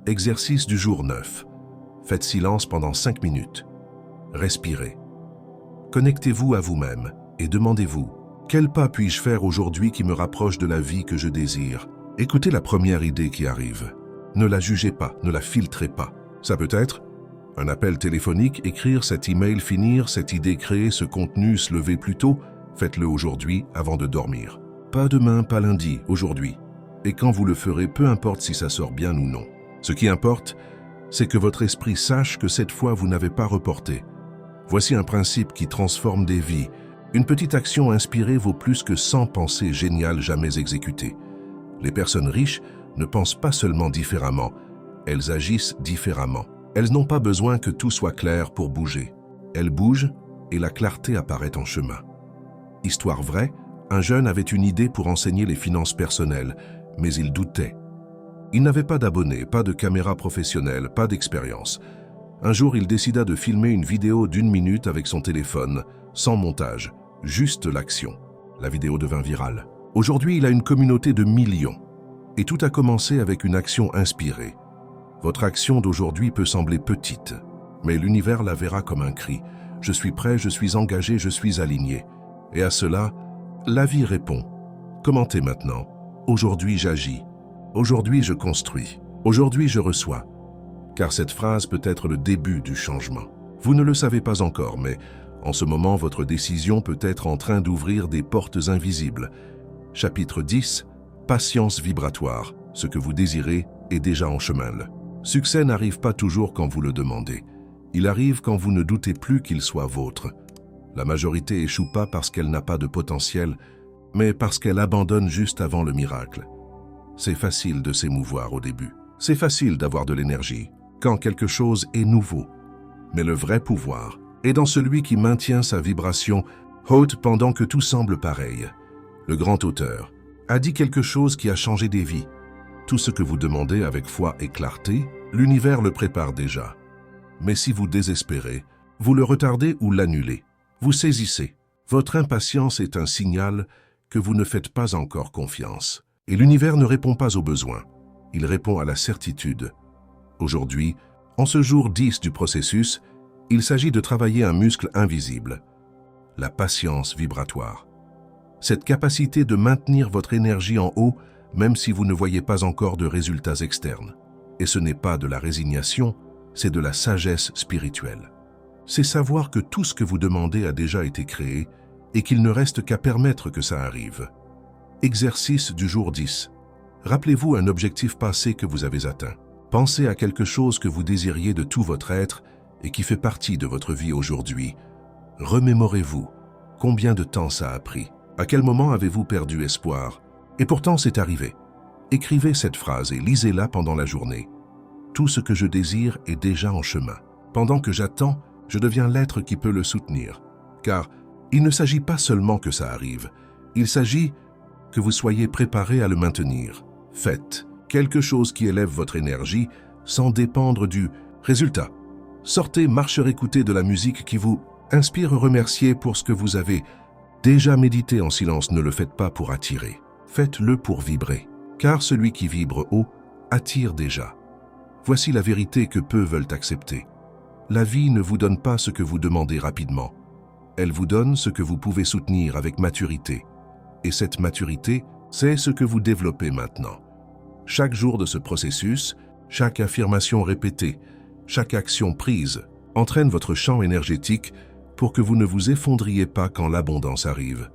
Exercice du jour 9. Faites silence pendant 5 minutes. Respirez. Connectez-vous à vous-même et demandez-vous, quel pas puis-je faire aujourd'hui qui me rapproche de la vie que je désire? Écoutez la première idée qui arrive. Ne la jugez pas, ne la filtrez pas. Ça peut être un appel téléphonique, écrire cet email, finir cette idée, créer ce contenu, se lever plus tôt. Faites-le aujourd'hui avant de dormir. Pas demain, pas lundi, aujourd'hui. Et quand vous le ferez, peu importe si ça sort bien ou non. Ce qui importe, c'est que votre esprit sache que cette fois vous n'avez pas reporté. Voici un principe qui transforme des vies. Une petite action inspirée vaut plus que 100 pensées géniales jamais exécutées. Les personnes riches ne pensent pas seulement différemment, elles agissent différemment. Elles n'ont pas besoin que tout soit clair pour bouger. Elles bougent et la clarté apparaît en chemin. Histoire vraie, un jeune avait une idée pour enseigner les finances personnelles, mais il doutait. Il n'avait pas d'abonnés, pas de caméra professionnelle, pas d'expérience. Un jour, il décida de filmer une vidéo d'1 minute avec son téléphone, sans montage, juste l'action. La vidéo devint virale. Aujourd'hui, il a une communauté de millions. Et tout a commencé avec une action inspirée. Votre action d'aujourd'hui peut sembler petite, mais l'univers la verra comme un cri. Je suis prêt, je suis engagé, je suis aligné. Et à cela, la vie répond. Commentez maintenant. Aujourd'hui, j'agis. Aujourd'hui, je construis. Aujourd'hui, je reçois. Car cette phrase peut être le début du changement. Vous ne le savez pas encore, mais en ce moment, votre décision peut être en train d'ouvrir des portes invisibles. Chapitre 10. Patience vibratoire. Ce que vous désirez est déjà en chemin. Le succès n'arrive pas toujours quand vous le demandez. Il arrive quand vous ne doutez plus qu'il soit vôtre. La majorité échoue pas parce qu'elle n'a pas de potentiel, mais parce qu'elle abandonne juste avant le miracle. C'est facile de s'émouvoir au début. C'est facile d'avoir de l'énergie quand quelque chose est nouveau. Mais le vrai pouvoir est dans celui qui maintient sa vibration haute pendant que tout semble pareil. Le grand auteur a dit quelque chose qui a changé des vies. Tout ce que vous demandez avec foi et clarté, l'univers le prépare déjà. Mais si vous désespérez, vous le retardez ou l'annulez. Vous saisissez. Votre impatience est un signal que vous ne faites pas encore confiance. Et l'univers ne répond pas aux besoins. Il répond à la certitude. Aujourd'hui, en ce jour 10 du processus, il s'agit de travailler un muscle invisible, la patience vibratoire. Cette capacité de maintenir votre énergie en haut, même si vous ne voyez pas encore de résultats externes. Et ce n'est pas de la résignation, c'est de la sagesse spirituelle. C'est savoir que tout ce que vous demandez a déjà été créé et qu'il ne reste qu'à permettre que ça arrive. Exercice du jour 10. Rappelez-vous un objectif passé que vous avez atteint. Pensez à quelque chose que vous désiriez de tout votre être et qui fait partie de votre vie aujourd'hui. Remémorez-vous. Combien de temps ça a pris? À quel moment avez-vous perdu espoir? Et pourtant c'est arrivé. Écrivez cette phrase et lisez-la pendant la journée. Tout ce que je désire est déjà en chemin. Pendant que j'attends, je deviens l'être qui peut le soutenir. Car il ne s'agit pas seulement que ça arrive. Il s'agit que vous soyez préparé à le maintenir. Faites quelque chose qui élève votre énergie sans dépendre du résultat. Sortez, marcher, écouter de la musique qui vous inspire, remercier pour ce que vous avez déjà médité en silence. Ne le faites pas pour attirer. Faites-le pour vibrer. Car celui qui vibre haut attire déjà. Voici la vérité que peu veulent accepter. La vie ne vous donne pas ce que vous demandez rapidement. Elle vous donne ce que vous pouvez soutenir avec maturité. Et cette maturité, c'est ce que vous développez maintenant. Chaque jour de ce processus, chaque affirmation répétée, chaque action prise entraîne votre champ énergétique pour que vous ne vous effondriez pas quand l'abondance arrive.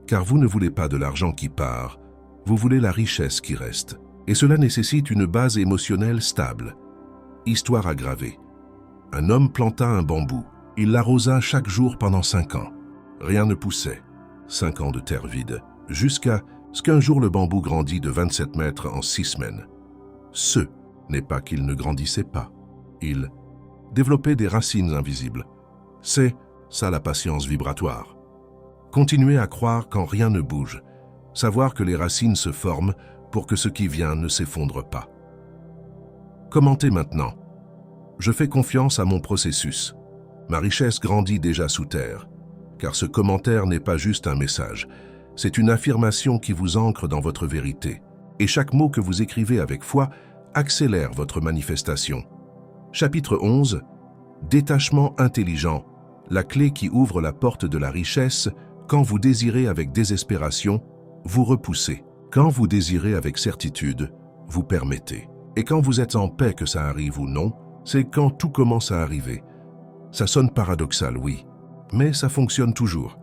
Car vous ne voulez pas de l'argent qui part, vous voulez la richesse qui reste. Et cela nécessite une base émotionnelle stable. Histoire aggravée. Un homme planta un bambou. Il l'arrosa chaque jour pendant 5 ans. Rien ne poussait. 5 ans de terre vide. Jusqu'à ce qu'un jour le bambou grandit de 27 mètres en 6 semaines. Ce n'est pas qu'il ne grandissait pas. Il développait des racines invisibles. C'est ça la patience vibratoire. Continuez à croire quand rien ne bouge. Savoir que les racines se forment pour que ce qui vient ne s'effondre pas. Commentez maintenant. Je fais confiance à mon processus. Ma richesse grandit déjà sous terre. Car ce commentaire n'est pas juste un message. C'est une affirmation qui vous ancre dans votre vérité. Et chaque mot que vous écrivez avec foi accélère votre manifestation. Chapitre 11. Détachement intelligent. La clé qui ouvre la porte de la richesse. Quand vous désirez avec désespération, vous repoussez. Quand vous désirez avec certitude, vous permettez. Et quand vous êtes en paix que ça arrive ou non, c'est quand tout commence à arriver. Ça sonne paradoxal, oui, mais ça fonctionne toujours.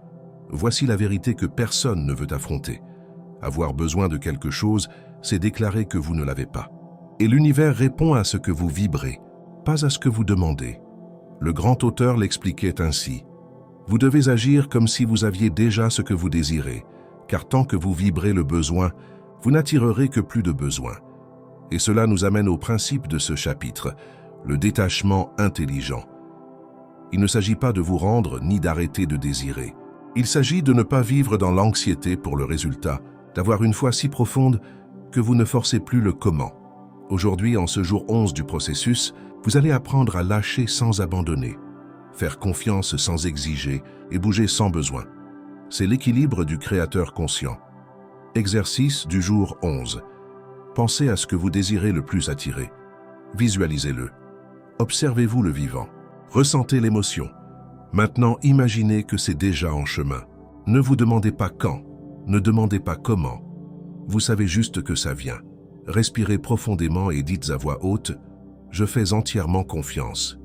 Voici la vérité que personne ne veut affronter. Avoir besoin de quelque chose, c'est déclarer que vous ne l'avez pas. Et l'univers répond à ce que vous vibrez, pas à ce que vous demandez. Le grand auteur l'expliquait ainsi. Vous devez agir comme si vous aviez déjà ce que vous désirez, car tant que vous vibrez le besoin, vous n'attirerez que plus de besoin. Et cela nous amène au principe de ce chapitre, le détachement intelligent. Il ne s'agit pas de vous rendre ni d'arrêter de désirer. Il s'agit de ne pas vivre dans l'anxiété pour le résultat, d'avoir une foi si profonde que vous ne forcez plus le comment. Aujourd'hui, en ce jour 11 du processus, vous allez apprendre à lâcher sans abandonner, faire confiance sans exiger et bouger sans besoin. C'est l'équilibre du créateur conscient. Exercice du jour 11. Pensez à ce que vous désirez le plus attirer. Visualisez-le. Observez-vous le vivant. Ressentez l'émotion. Maintenant, imaginez que c'est déjà en chemin. Ne vous demandez pas quand, ne demandez pas comment. Vous savez juste que ça vient. Respirez profondément et dites à voix haute « Je fais entièrement confiance ».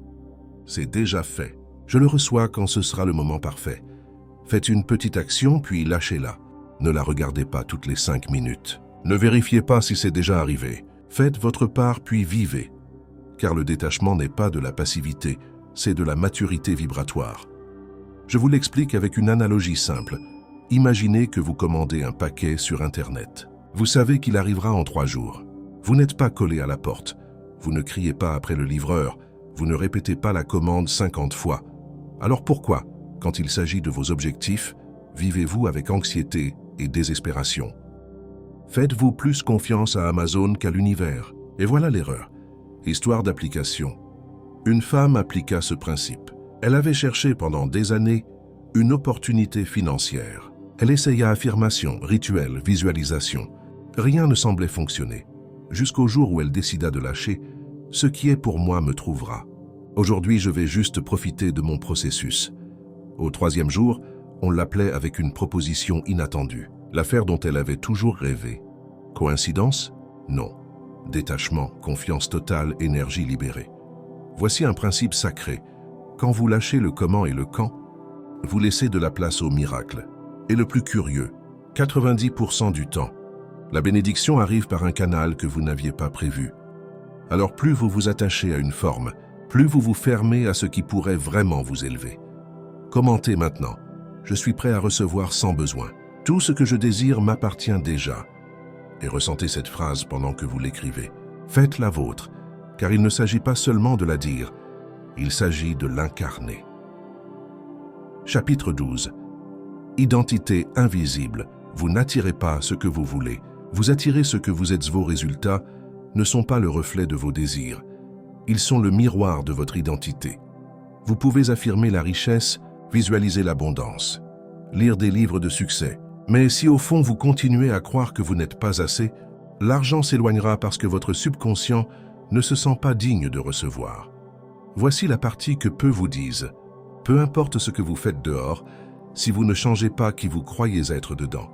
C'est déjà fait. Je le reçois quand ce sera le moment parfait. Faites une petite action puis lâchez-la. Ne la regardez pas toutes les 5 minutes. Ne vérifiez pas si c'est déjà arrivé. Faites votre part puis vivez, car le détachement n'est pas de la passivité, c'est de la maturité vibratoire. Je vous l'explique avec une analogie simple. Imaginez que vous commandez un paquet sur Internet. Vous savez qu'il arrivera en 3 jours. Vous n'êtes pas collé à la porte. Vous ne criez pas après le livreur. Vous ne répétez pas la commande 50 fois. Alors pourquoi, quand il s'agit de vos objectifs, vivez-vous avec anxiété et désespération? Faites-vous plus confiance à Amazon qu'à l'univers? Et voilà l'erreur. Histoire d'application. Une femme appliqua ce principe. Elle avait cherché pendant des années une opportunité financière. Elle essaya affirmation, rituel, visualisation. Rien ne semblait fonctionner, jusqu'au jour où elle décida de lâcher « Ce qui est pour moi me trouvera. Aujourd'hui, je vais juste profiter de mon processus. » Au 3e jour, on l'appelait avec une proposition inattendue, l'affaire dont elle avait toujours rêvé. Coïncidence? Non. Détachement, confiance totale, énergie libérée. Voici un principe sacré. Quand vous lâchez le comment et le quand, vous laissez de la place au miracle. Et le plus curieux, 90% du temps, la bénédiction arrive par un canal que vous n'aviez pas prévu. Alors plus vous vous attachez à une forme, plus vous vous fermez à ce qui pourrait vraiment vous élever. Commentez maintenant. Je suis prêt à recevoir sans besoin. Tout ce que je désire m'appartient déjà. Et ressentez cette phrase pendant que vous l'écrivez. Faites la vôtre, car il ne s'agit pas seulement de la dire, il s'agit de l'incarner. Chapitre 12. Identité invisible. Vous n'attirez pas ce que vous voulez. Vous attirez ce que vous êtes. Vos résultats ne sont pas le reflet de vos désirs. Ils sont le miroir de votre identité. Vous pouvez affirmer la richesse, visualiser l'abondance, lire des livres de succès. Mais si au fond vous continuez à croire que vous n'êtes pas assez, l'argent s'éloignera parce que votre subconscient ne se sent pas digne de recevoir. Voici la partie que peu vous disent. Peu importe ce que vous faites dehors, si vous ne changez pas qui vous croyez être dedans.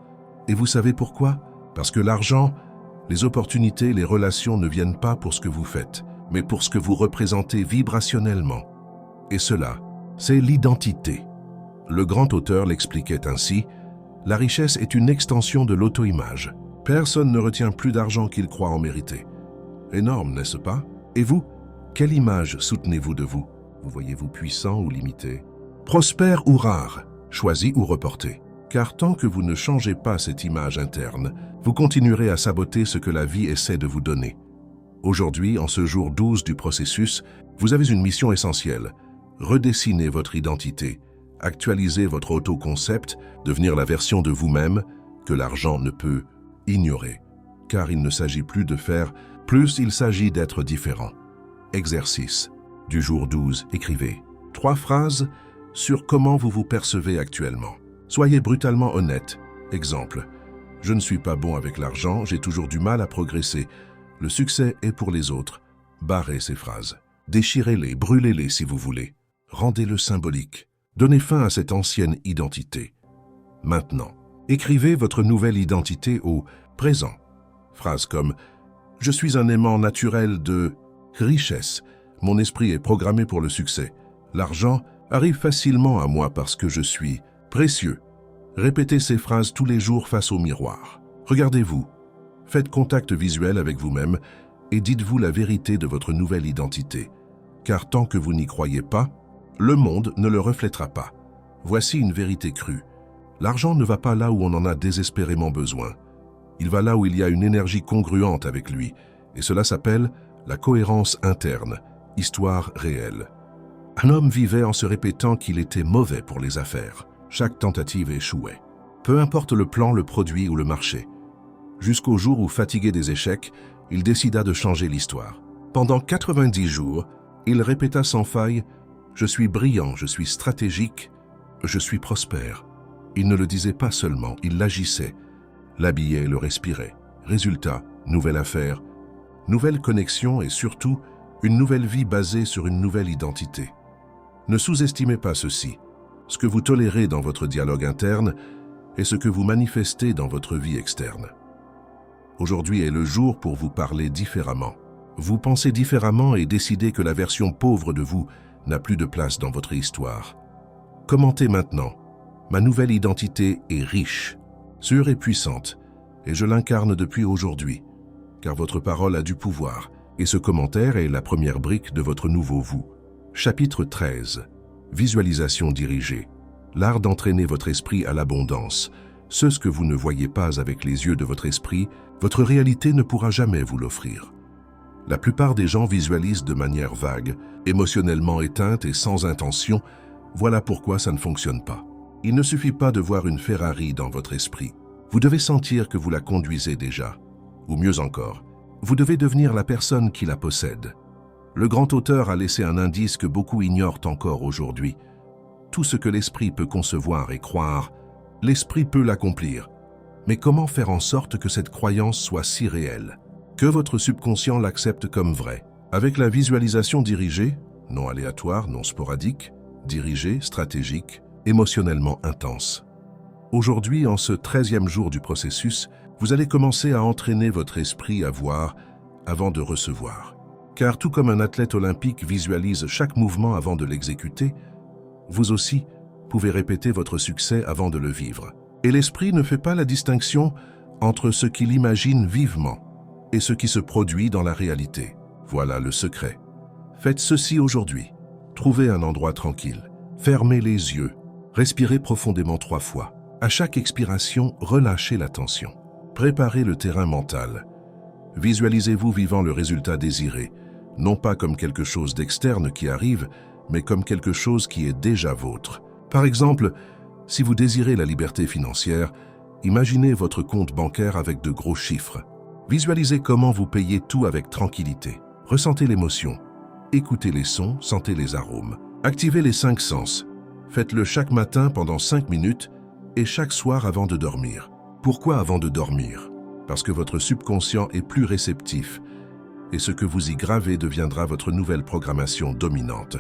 Et vous savez pourquoi? Parce que l'argent, les opportunités, les relations ne viennent pas pour ce que vous faites, mais pour ce que vous représentez vibrationnellement. Et cela, c'est l'identité. Le grand auteur l'expliquait ainsi, la richesse est une extension de l'auto-image. Personne ne retient plus d'argent qu'il croit en mériter. Énorme, n'est-ce pas? Et vous, quelle image soutenez-vous de vous? Vous voyez-vous puissant ou limité? Prospère ou rare? Choisi ou reporté? Car tant que vous ne changez pas cette image interne, vous continuerez à saboter ce que la vie essaie de vous donner. Aujourd'hui, en ce jour 12 du processus, vous avez une mission essentielle. Redessiner votre identité, actualiser votre autoconcept, devenir la version de vous-même que l'argent ne peut ignorer. Car il ne s'agit plus de faire plus, il s'agit d'être différent. Exercice. Du jour 12, écrivez 3 phrases sur comment vous vous percevez actuellement. Soyez brutalement honnête. Exemple. Je ne suis pas bon avec l'argent, j'ai toujours du mal à progresser. Le succès est pour les autres. Barrez ces phrases. Déchirez-les, brûlez-les si vous voulez. Rendez-le symbolique. Donnez fin à cette ancienne identité. Maintenant, écrivez votre nouvelle identité au présent. Phrases comme « Je suis un aimant naturel de richesse. Mon esprit est programmé pour le succès. L'argent arrive facilement à moi parce que je suis précieux. » Répétez ces phrases tous les jours face au miroir. Regardez-vous. Faites contact visuel avec vous-même et dites-vous la vérité de votre nouvelle identité. Car tant que vous n'y croyez pas, le monde ne le reflètera pas. Voici une vérité crue. L'argent ne va pas là où on en a désespérément besoin. Il va là où il y a une énergie congruente avec lui, et cela s'appelle la cohérence interne, histoire réelle. Un homme vivait en se répétant qu'il était mauvais pour les affaires. Chaque tentative échouait. Peu importe le plan, le produit ou le marché. Jusqu'au jour où, fatigué des échecs, il décida de changer l'histoire. Pendant 90 jours, il répéta sans faille « Je suis brillant, je suis stratégique, je suis prospère ». Il ne le disait pas seulement, il l'agissait, l'habillait, le respirait. Résultat, nouvelle affaire, nouvelle connexion et surtout, une nouvelle vie basée sur une nouvelle identité. Ne sous-estimez pas ceci. Ce que vous tolérez dans votre dialogue interne est ce que vous manifestez dans votre vie externe. Aujourd'hui est le jour pour vous parler différemment. Vous pensez différemment et décidez que la version pauvre de vous n'a plus de place dans votre histoire. Commentez maintenant. Ma nouvelle identité est riche, sûre et puissante, et je l'incarne depuis aujourd'hui. car votre parole a du pouvoir, et ce commentaire est la première brique de votre nouveau vous. Chapitre 13. Visualisation dirigée. L'art d'entraîner votre esprit à l'abondance. Ce que vous ne voyez pas avec les yeux de votre esprit, votre réalité ne pourra jamais vous l'offrir. La plupart des gens visualisent de manière vague, émotionnellement éteinte et sans intention. Voilà pourquoi ça ne fonctionne pas. Il ne suffit pas de voir une Ferrari dans votre esprit. Vous devez sentir que vous la conduisez déjà. Ou mieux encore, vous devez devenir la personne qui la possède. Le grand auteur a laissé un indice que beaucoup ignorent encore aujourd'hui. Tout ce que l'esprit peut concevoir et croire, l'esprit peut l'accomplir. Mais comment faire en sorte que cette croyance soit si réelle, que votre subconscient l'accepte comme vrai? Avec la visualisation dirigée, non aléatoire, non sporadique, dirigée, stratégique, émotionnellement intense. Aujourd'hui, en ce 13e jour du processus, vous allez commencer à entraîner votre esprit à voir avant de recevoir. Car tout comme un athlète olympique visualise chaque mouvement avant de l'exécuter, vous aussi pouvez répéter votre succès avant de le vivre. Et l'esprit ne fait pas la distinction entre ce qu'il imagine vivement et ce qui se produit dans la réalité. Voilà le secret. Faites ceci aujourd'hui. Trouvez un endroit tranquille. Fermez les yeux. Respirez profondément 3 fois. À chaque expiration, relâchez la tension. Préparez le terrain mental. Visualisez-vous vivant le résultat désiré, non pas comme quelque chose d'externe qui arrive, mais comme quelque chose qui est déjà vôtre. Par exemple, si vous désirez la liberté financière, imaginez votre compte bancaire avec de gros chiffres. Visualisez comment vous payez tout avec tranquillité. Ressentez l'émotion. Écoutez les sons, sentez les arômes. Activez les 5 sens. Faites-le chaque matin pendant 5 minutes et chaque soir avant de dormir. Pourquoi avant de dormir? Parce que votre subconscient est plus réceptif et ce que vous y gravez deviendra votre nouvelle programmation dominante.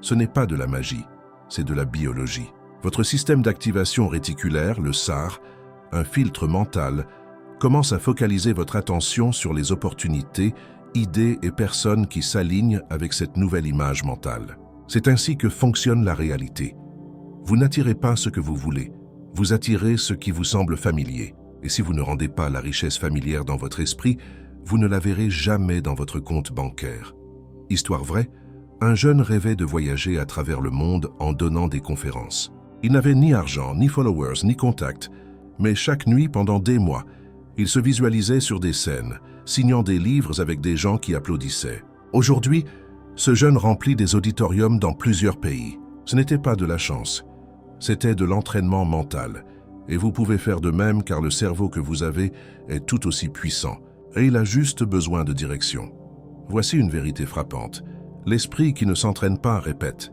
Ce n'est pas de la magie, c'est de la biologie. Votre système d'activation réticulaire, le SAR, un filtre mental, commence à focaliser votre attention sur les opportunités, idées et personnes qui s'alignent avec cette nouvelle image mentale. C'est ainsi que fonctionne la réalité. Vous n'attirez pas ce que vous voulez, vous attirez ce qui vous semble familier. Et si vous ne rendez pas la richesse familière dans votre esprit, vous ne la verrez jamais dans votre compte bancaire. Histoire vraie, un jeune rêvait de voyager à travers le monde en donnant des conférences. Il n'avait ni argent, ni followers, ni contacts, mais chaque nuit pendant des mois, il se visualisait sur des scènes, signant des livres avec des gens qui applaudissaient. Aujourd'hui, ce jeune remplit des auditoriums dans plusieurs pays. Ce n'était pas de la chance, c'était de l'entraînement mental. Et vous pouvez faire de même car le cerveau que vous avez est tout aussi puissant et il a juste besoin de direction. Voici une vérité frappante. L'esprit qui ne s'entraîne pas répète.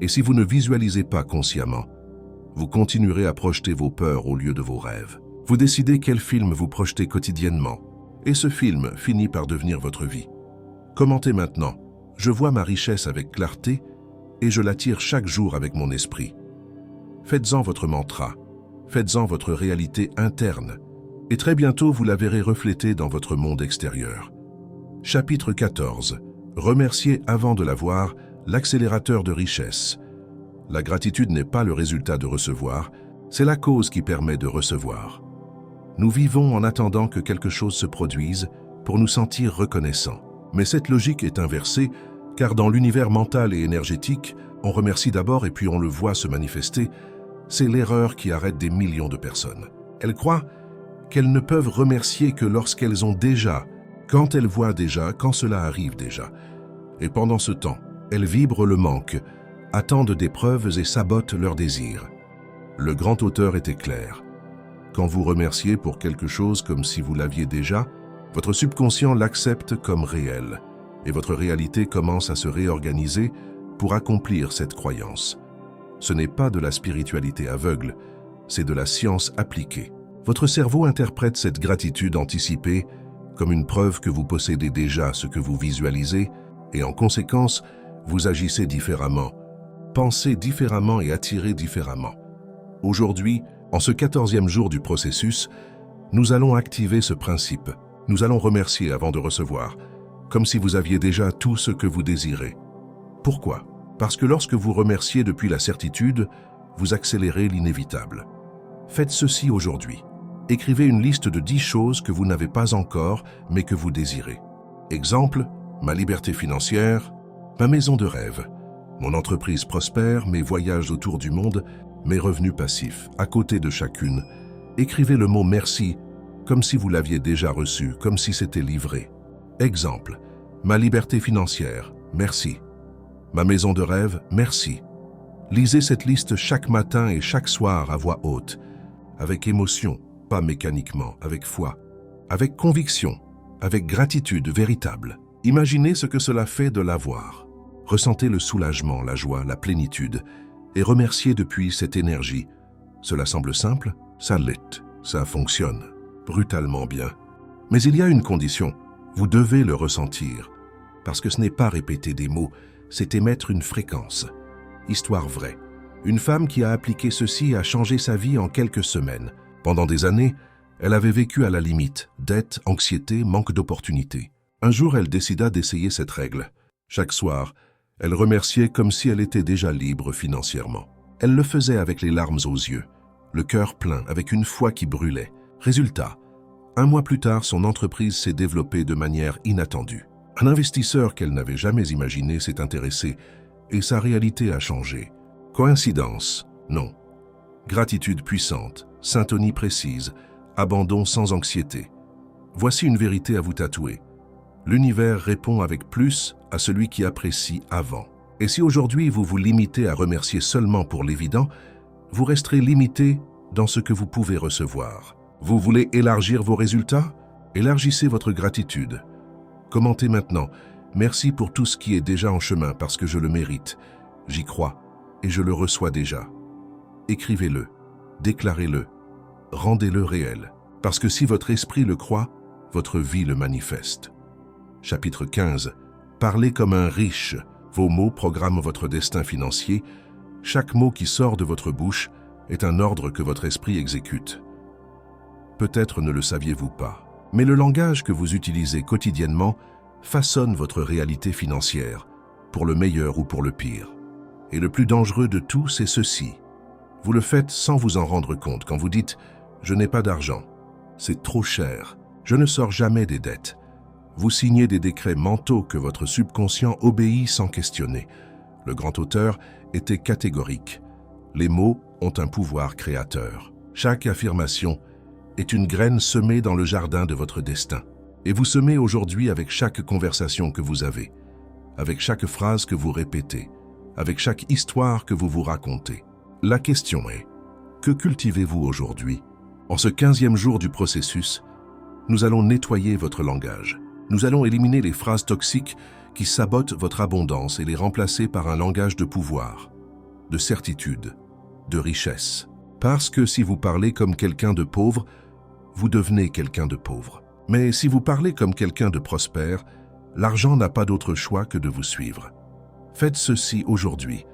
Et si vous ne visualisez pas consciemment, vous continuerez à projeter vos peurs au lieu de vos rêves. Vous décidez quel film vous projetez quotidiennement. Et ce film finit par devenir votre vie. Commentez maintenant. Je vois ma richesse avec clarté et je l'attire chaque jour avec mon esprit. Faites-en votre mantra. Faites-en votre réalité interne. Et très bientôt, vous la verrez reflétée dans votre monde extérieur. Chapitre 14. Remercier avant de l'avoir, l'accélérateur de richesse. La gratitude n'est pas le résultat de recevoir, c'est la cause qui permet de recevoir. Nous vivons en attendant que quelque chose se produise pour nous sentir reconnaissants. Mais cette logique est inversée, car dans l'univers mental et énergétique, on remercie d'abord et puis on le voit se manifester. C'est l'erreur qui arrête des millions de personnes. Elles croient qu'elles ne peuvent remercier que lorsqu'elles ont déjà, quand elles voient déjà, quand cela arrive déjà. Et pendant ce temps, elles vibrent le manque, attendent des preuves et sabotent leurs désirs. Le grand auteur était clair. Quand vous remerciez pour quelque chose comme si vous l'aviez déjà, votre subconscient l'accepte comme réel, et votre réalité commence à se réorganiser pour accomplir cette croyance. Ce n'est pas de la spiritualité aveugle, c'est de la science appliquée. Votre cerveau interprète cette gratitude anticipée comme une preuve que vous possédez déjà ce que vous visualisez et en conséquence, vous agissez différemment, pensez différemment et attirez différemment. Aujourd'hui, en ce 14e jour du processus, nous allons activer ce principe. Nous allons remercier avant de recevoir, comme si vous aviez déjà tout ce que vous désirez. Pourquoi? Parce que lorsque vous remerciez depuis la certitude, vous accélérez l'inévitable. Faites ceci aujourd'hui. Écrivez une liste de 10 choses que vous n'avez pas encore, mais que vous désirez. Exemple, ma liberté financière, ma maison de rêve, mon entreprise prospère, mes voyages autour du monde, mes revenus passifs. À côté de chacune, écrivez le mot « merci » comme si vous l'aviez déjà reçu, comme si c'était livré. Exemple, ma liberté financière, merci. Ma maison de rêve, merci. Lisez cette liste chaque matin et chaque soir à voix haute, avec émotion, pas mécaniquement, avec foi, avec conviction, avec gratitude véritable. Imaginez ce que cela fait de l'avoir. Ressentez le soulagement, la joie, la plénitude et remerciez depuis cette énergie. Cela semble simple, ça l'est, ça fonctionne brutalement bien. Mais il y a une condition, vous devez le ressentir, parce que ce n'est pas répéter des mots, c'est émettre une fréquence. Histoire vraie. Une femme qui a appliqué ceci a changé sa vie en quelques semaines. Pendant des années, elle avait vécu à la limite, dette, anxiété, manque d'opportunités. Un jour, elle décida d'essayer cette règle. Chaque soir, elle remerciait comme si elle était déjà libre financièrement. Elle le faisait avec les larmes aux yeux, le cœur plein, avec une foi qui brûlait. Résultat, 1 mois plus tard, son entreprise s'est développée de manière inattendue. Un investisseur qu'elle n'avait jamais imaginé s'est intéressé et sa réalité a changé. Coïncidence? Non. Gratitude puissante, syntonie précise, abandon sans anxiété. Voici une vérité à vous tatouer. L'univers répond avec plus à celui qui apprécie avant. Et si aujourd'hui vous vous limitez à remercier seulement pour l'évident, vous resterez limité dans ce que vous pouvez recevoir. Vous voulez élargir vos résultats? Élargissez votre gratitude. Commentez maintenant. Merci pour tout ce qui est déjà en chemin parce que je le mérite. J'y crois et je le reçois déjà. Écrivez-le, déclarez-le, rendez-le réel. Parce que si votre esprit le croit, votre vie le manifeste. Chapitre 15. Parlez comme un riche. Vos mots programment votre destin financier. Chaque mot qui sort de votre bouche est un ordre que votre esprit exécute. Peut-être ne le saviez-vous pas, mais le langage que vous utilisez quotidiennement façonne votre réalité financière, pour le meilleur ou pour le pire. Et le plus dangereux de tout, c'est ceci. Vous le faites sans vous en rendre compte quand vous dites « je n'ai pas d'argent »,« c'est trop cher »,« je ne sors jamais des dettes ». Vous signez des décrets mentaux que votre subconscient obéit sans questionner. Le grand auteur était catégorique. Les mots ont un pouvoir créateur. Chaque affirmation est une graine semée dans le jardin de votre destin. Et vous semez aujourd'hui avec chaque conversation que vous avez, avec chaque phrase que vous répétez, avec chaque histoire que vous vous racontez. La question est, que cultivez-vous aujourd'hui? En ce 15e jour du processus, nous allons nettoyer votre langage. Nous allons éliminer les phrases toxiques qui sabotent votre abondance et les remplacer par un langage de pouvoir, de certitude, de richesse. Parce que si vous parlez comme quelqu'un de pauvre, vous devenez quelqu'un de pauvre. Mais si vous parlez comme quelqu'un de prospère, l'argent n'a pas d'autre choix que de vous suivre. Faites ceci aujourd'hui.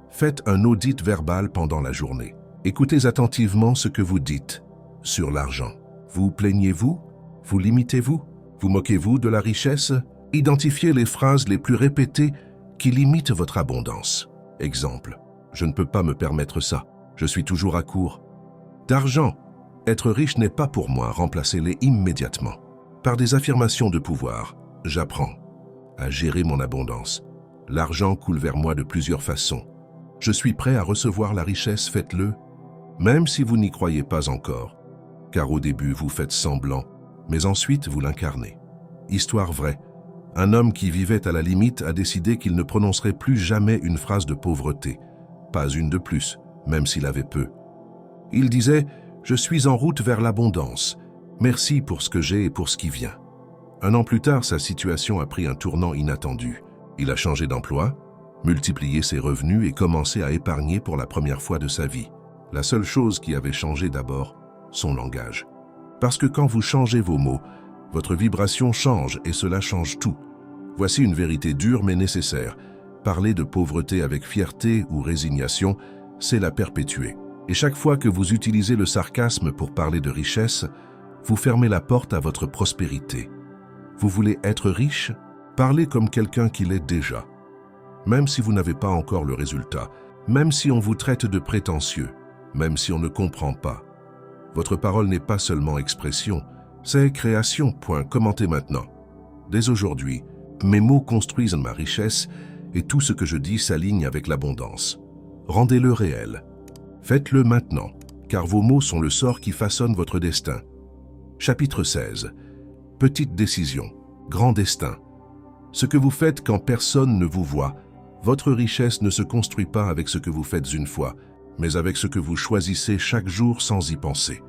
Faites un audit verbal pendant la journée. Écoutez attentivement ce que vous dites sur l'argent. Vous plaignez-vous? Vous limitez-vous? Vous moquez-vous de la richesse? Identifiez les phrases les plus répétées qui limitent votre abondance. Exemple, je ne peux pas me permettre ça. Je suis toujours à court d'argent. Être riche n'est pas pour moi, remplacez-les immédiatement. Par des affirmations de pouvoir, j'apprends à gérer mon abondance. L'argent coule vers moi de plusieurs façons. Je suis prêt à recevoir la richesse, faites-le, même si vous n'y croyez pas encore, car au début vous faites semblant, mais ensuite vous l'incarnez. Histoire vraie, un homme qui vivait à la limite a décidé qu'il ne prononcerait plus jamais une phrase de pauvreté, pas une de plus, même s'il avait peu. Il disait « Je suis en route vers l'abondance, merci pour ce que j'ai et pour ce qui vient ». 1 an plus tard, sa situation a pris un tournant inattendu. Il a changé d'emploi, multiplié ses revenus et commencé à épargner pour la première fois de sa vie. La seule chose qui avait changé d'abord, son langage. Parce que quand vous changez vos mots, votre vibration change et cela change tout. Voici une vérité dure mais nécessaire. Parler de pauvreté avec fierté ou résignation, c'est la perpétuer. Et chaque fois que vous utilisez le sarcasme pour parler de richesse, vous fermez la porte à votre prospérité. Vous voulez être riche? Parlez comme quelqu'un qui l'est déjà. Même si vous n'avez pas encore le résultat, même si on vous traite de prétentieux, même si on ne comprend pas, Votre parole n'est pas seulement expression, c'est création. Commentez maintenant. Dès aujourd'hui, mes mots construisent ma richesse et tout ce que je dis s'aligne avec l'abondance. Rendez-le réel. Faites-le maintenant, car vos mots sont le sort qui façonne votre destin. Chapitre 16. Petite décision, grand destin. Ce que vous faites quand personne ne vous voit, votre richesse ne se construit pas avec ce que vous faites une fois, mais avec ce que vous choisissez chaque jour sans y penser.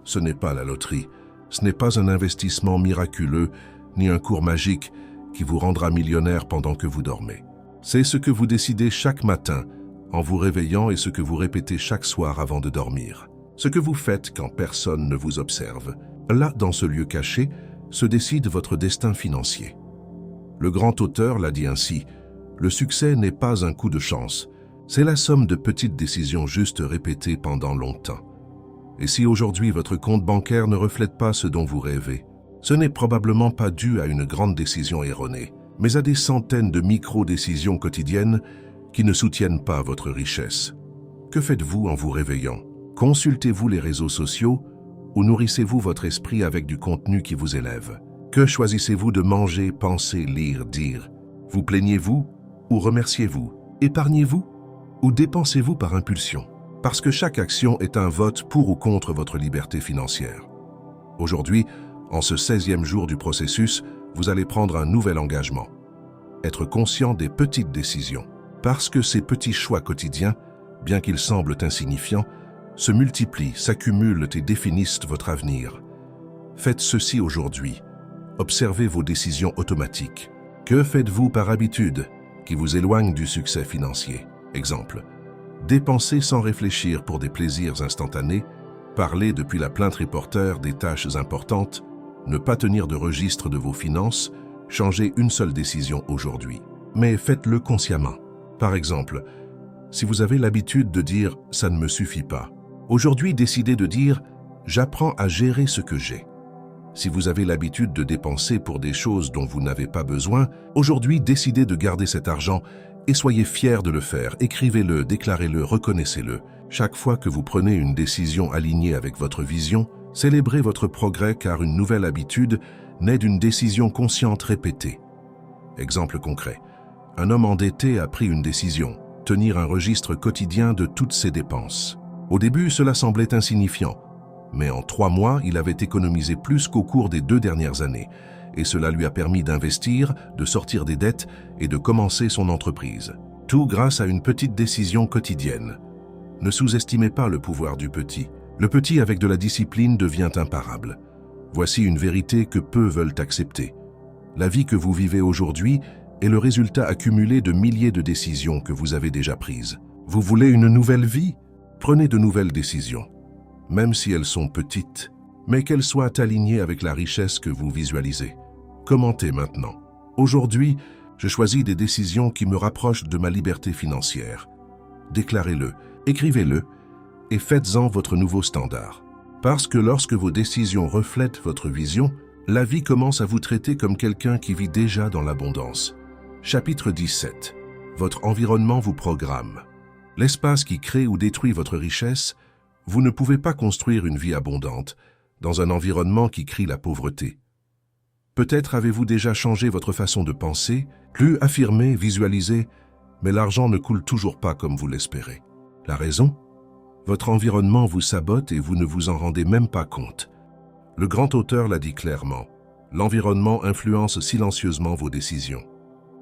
Ce n'est pas la loterie, ce n'est pas un investissement miraculeux, ni un cours magique qui vous rendra millionnaire pendant que vous dormez. C'est ce que vous décidez chaque matin en vous réveillant et ce que vous répétez chaque soir avant de dormir. Ce que vous faites quand personne ne vous observe. Là, dans ce lieu caché, se décide votre destin financier. Le grand auteur l'a dit ainsi, « Le succès n'est pas un coup de chance, c'est la somme de petites décisions justes répétées pendant longtemps. » Et si aujourd'hui votre compte bancaire ne reflète pas ce dont vous rêvez, ce n'est probablement pas dû à une grande décision erronée, mais à des centaines de micro-décisions quotidiennes qui ne soutiennent pas votre richesse. Que faites-vous en vous réveillant? Consultez-vous les réseaux sociaux ou nourrissez-vous votre esprit avec du contenu qui vous élève? Que choisissez-vous de manger, penser, lire, dire? Vous plaignez-vous ou remerciez-vous? Épargnez-vous ou dépensez-vous par impulsion? Parce que chaque action est un vote pour ou contre votre liberté financière. Aujourd'hui, en ce 16e jour du processus, vous allez prendre un nouvel engagement. Être conscient des petites décisions. Parce que ces petits choix quotidiens, bien qu'ils semblent insignifiants, se multiplient, s'accumulent et définissent votre avenir. Faites ceci aujourd'hui. Observez vos décisions automatiques. Que faites-vous par habitude qui vous éloigne du succès financier? Exemple, dépenser sans réfléchir pour des plaisirs instantanés, parler depuis la plainte reporter des tâches importantes, ne pas tenir de registre de vos finances, changez une seule décision aujourd'hui. Mais faites-le consciemment. Par exemple, si vous avez l'habitude de dire « ça ne me suffit pas », aujourd'hui décidez de dire « j'apprends à gérer ce que j'ai ». Si vous avez l'habitude de dépenser pour des choses dont vous n'avez pas besoin, aujourd'hui décidez de garder cet argent et soyez fiers de le faire. Écrivez-le, déclarez-le, reconnaissez-le. Chaque fois que vous prenez une décision alignée avec votre vision, célébrez votre progrès car une nouvelle habitude naît d'une décision consciente répétée. Exemple concret. Un homme endetté a pris une décision, tenir un registre quotidien de toutes ses dépenses. Au début, cela semblait insignifiant, mais en 3 mois, il avait économisé plus qu'au cours des 2 dernières années, et cela lui a permis d'investir, de sortir des dettes et de commencer son entreprise. Tout grâce à une petite décision quotidienne. Ne sous-estimez pas le pouvoir du petit. Le petit avec de la discipline devient imparable. Voici une vérité que peu veulent accepter. La vie que vous vivez aujourd'hui est le résultat accumulé de milliers de décisions que vous avez déjà prises. Vous voulez une nouvelle vie? Prenez de nouvelles décisions, même si elles sont petites, mais qu'elles soient alignées avec la richesse que vous visualisez. Commentez maintenant. Aujourd'hui, je choisis des décisions qui me rapprochent de ma liberté financière. Déclarez-le, écrivez-le et faites-en votre nouveau standard. Parce que lorsque vos décisions reflètent votre vision, la vie commence à vous traiter comme quelqu'un qui vit déjà dans l'abondance. Chapitre 17. Votre environnement vous programme. L'espace qui crée ou détruit votre richesse, vous ne pouvez pas construire une vie abondante dans un environnement qui crie la pauvreté. Peut-être avez-vous déjà changé votre façon de penser, plus affirmé, visualisé, mais l'argent ne coule toujours pas comme vous l'espérez. La raison? Votre environnement vous sabote et vous ne vous en rendez même pas compte. Le grand auteur l'a dit clairement, l'environnement influence silencieusement vos décisions.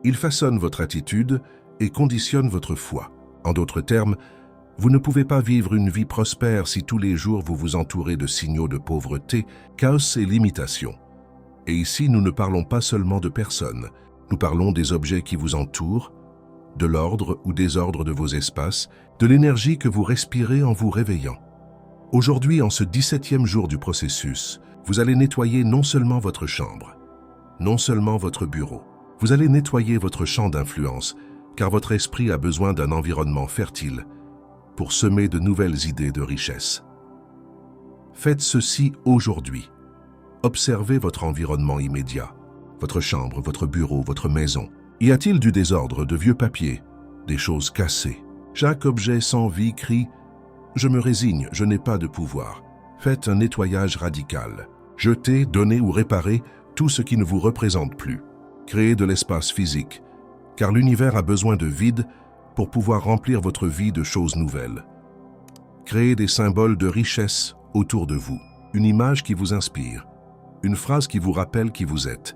Il façonne votre attitude et conditionne votre foi. En d'autres termes, vous ne pouvez pas vivre une vie prospère si tous les jours vous vous entourez de signaux de pauvreté, chaos et limitation. Et ici, nous ne parlons pas seulement de personnes, nous parlons des objets qui vous entourent, de l'ordre ou désordre de vos espaces, de l'énergie que vous respirez en vous réveillant. Aujourd'hui, en ce 17e jour du processus, vous allez nettoyer non seulement votre chambre, non seulement votre bureau, vous allez nettoyer votre champ d'influence, car votre esprit a besoin d'un environnement fertile pour semer de nouvelles idées de richesse. Faites ceci aujourd'hui. Observez votre environnement immédiat, votre chambre, votre bureau, votre maison. Y a-t-il du désordre, de vieux papiers, des choses cassées? Chaque objet sans vie crie « Je me résigne, je n'ai pas de pouvoir ». Faites un nettoyage radical. Jetez, donnez ou réparez tout ce qui ne vous représente plus. Créez de l'espace physique, car l'univers a besoin de vide pour pouvoir remplir votre vie de choses nouvelles. Créez des symboles de richesse autour de vous. Une image qui vous inspire, une phrase qui vous rappelle qui vous êtes,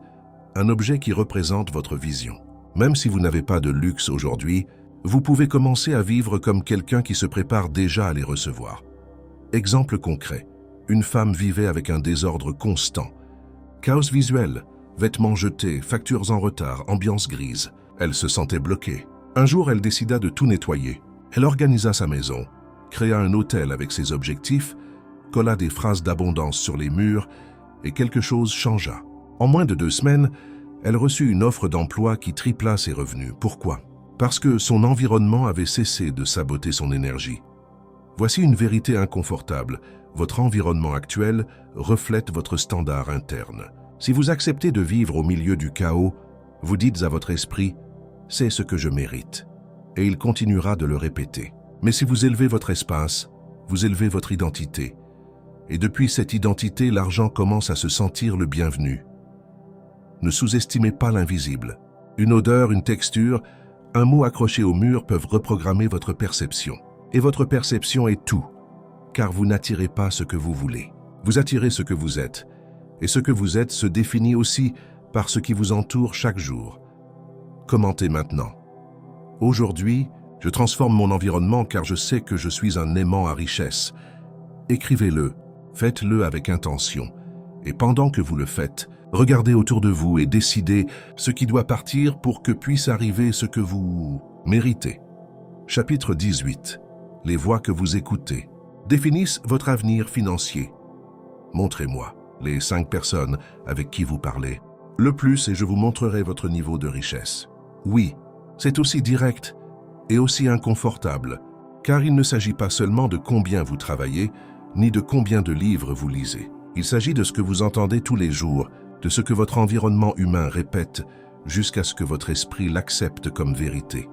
un objet qui représente votre vision. Même si vous n'avez pas de luxe aujourd'hui, vous pouvez commencer à vivre comme quelqu'un qui se prépare déjà à les recevoir. Exemple concret, une femme vivait avec un désordre constant. Chaos visuel, vêtements jetés, factures en retard, ambiance grise. Elle se sentait bloquée. Un jour, elle décida de tout nettoyer. Elle organisa sa maison, créa un hôtel avec ses objectifs, colla des phrases d'abondance sur les murs et quelque chose changea. En moins de 2 semaines, elle reçut une offre d'emploi qui tripla ses revenus. Pourquoi? Parce que son environnement avait cessé de saboter son énergie. Voici une vérité inconfortable. Votre environnement actuel reflète votre standard interne. Si vous acceptez de vivre au milieu du chaos, vous dites à votre esprit « c'est ce que je mérite » et il continuera de le répéter. Mais si vous élevez votre espace, vous élevez votre identité. Et depuis cette identité, l'argent commence à se sentir le bienvenu. Ne sous-estimez pas l'invisible. Une odeur, une texture, un mot accroché au mur peuvent reprogrammer votre perception. Et votre perception est tout, car vous n'attirez pas ce que vous voulez. Vous attirez ce que vous êtes. Et ce que vous êtes se définit aussi par ce qui vous entoure chaque jour. Commentez maintenant. Aujourd'hui, je transforme mon environnement car je sais que je suis un aimant à richesse. Écrivez-le, faites-le avec intention. Et pendant que vous le faites, regardez autour de vous et décidez ce qui doit partir pour que puisse arriver ce que vous méritez. Chapitre 18. Les voix que vous écoutez définissent votre avenir financier. Montrez-moi les 5 personnes avec qui vous parlez le plus et je vous montrerai votre niveau de richesse. Oui, c'est aussi direct et aussi inconfortable, car il ne s'agit pas seulement de combien vous travaillez, ni de combien de livres vous lisez. Il s'agit de ce que vous entendez tous les jours, de ce que votre environnement humain répète, jusqu'à ce que votre esprit l'accepte comme vérité.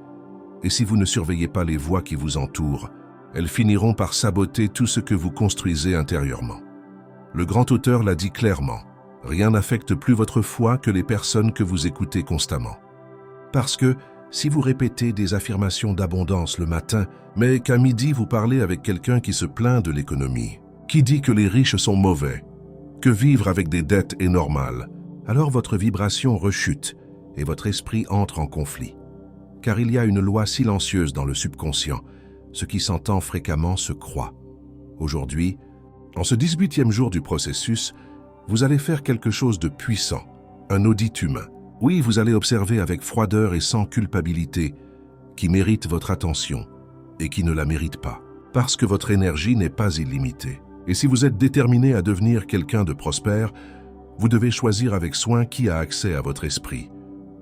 Et si vous ne surveillez pas les voix qui vous entourent, elles finiront par saboter tout ce que vous construisez intérieurement. Le grand auteur l'a dit clairement, rien n'affecte plus votre foi que les personnes que vous écoutez constamment. Parce que, si vous répétez des affirmations d'abondance le matin, mais qu'à midi vous parlez avec quelqu'un qui se plaint de l'économie, qui dit que les riches sont mauvais, que vivre avec des dettes est normal, alors votre vibration rechute et votre esprit entre en conflit. Car il y a une loi silencieuse dans le subconscient, ce qui s'entend fréquemment se croit. Aujourd'hui, en ce 18e jour du processus, vous allez faire quelque chose de puissant, un audit humain. Oui, vous allez observer avec froideur et sans culpabilité qui mérite votre attention et qui ne la mérite pas, parce que votre énergie n'est pas illimitée. Et si vous êtes déterminé à devenir quelqu'un de prospère, vous devez choisir avec soin qui a accès à votre esprit.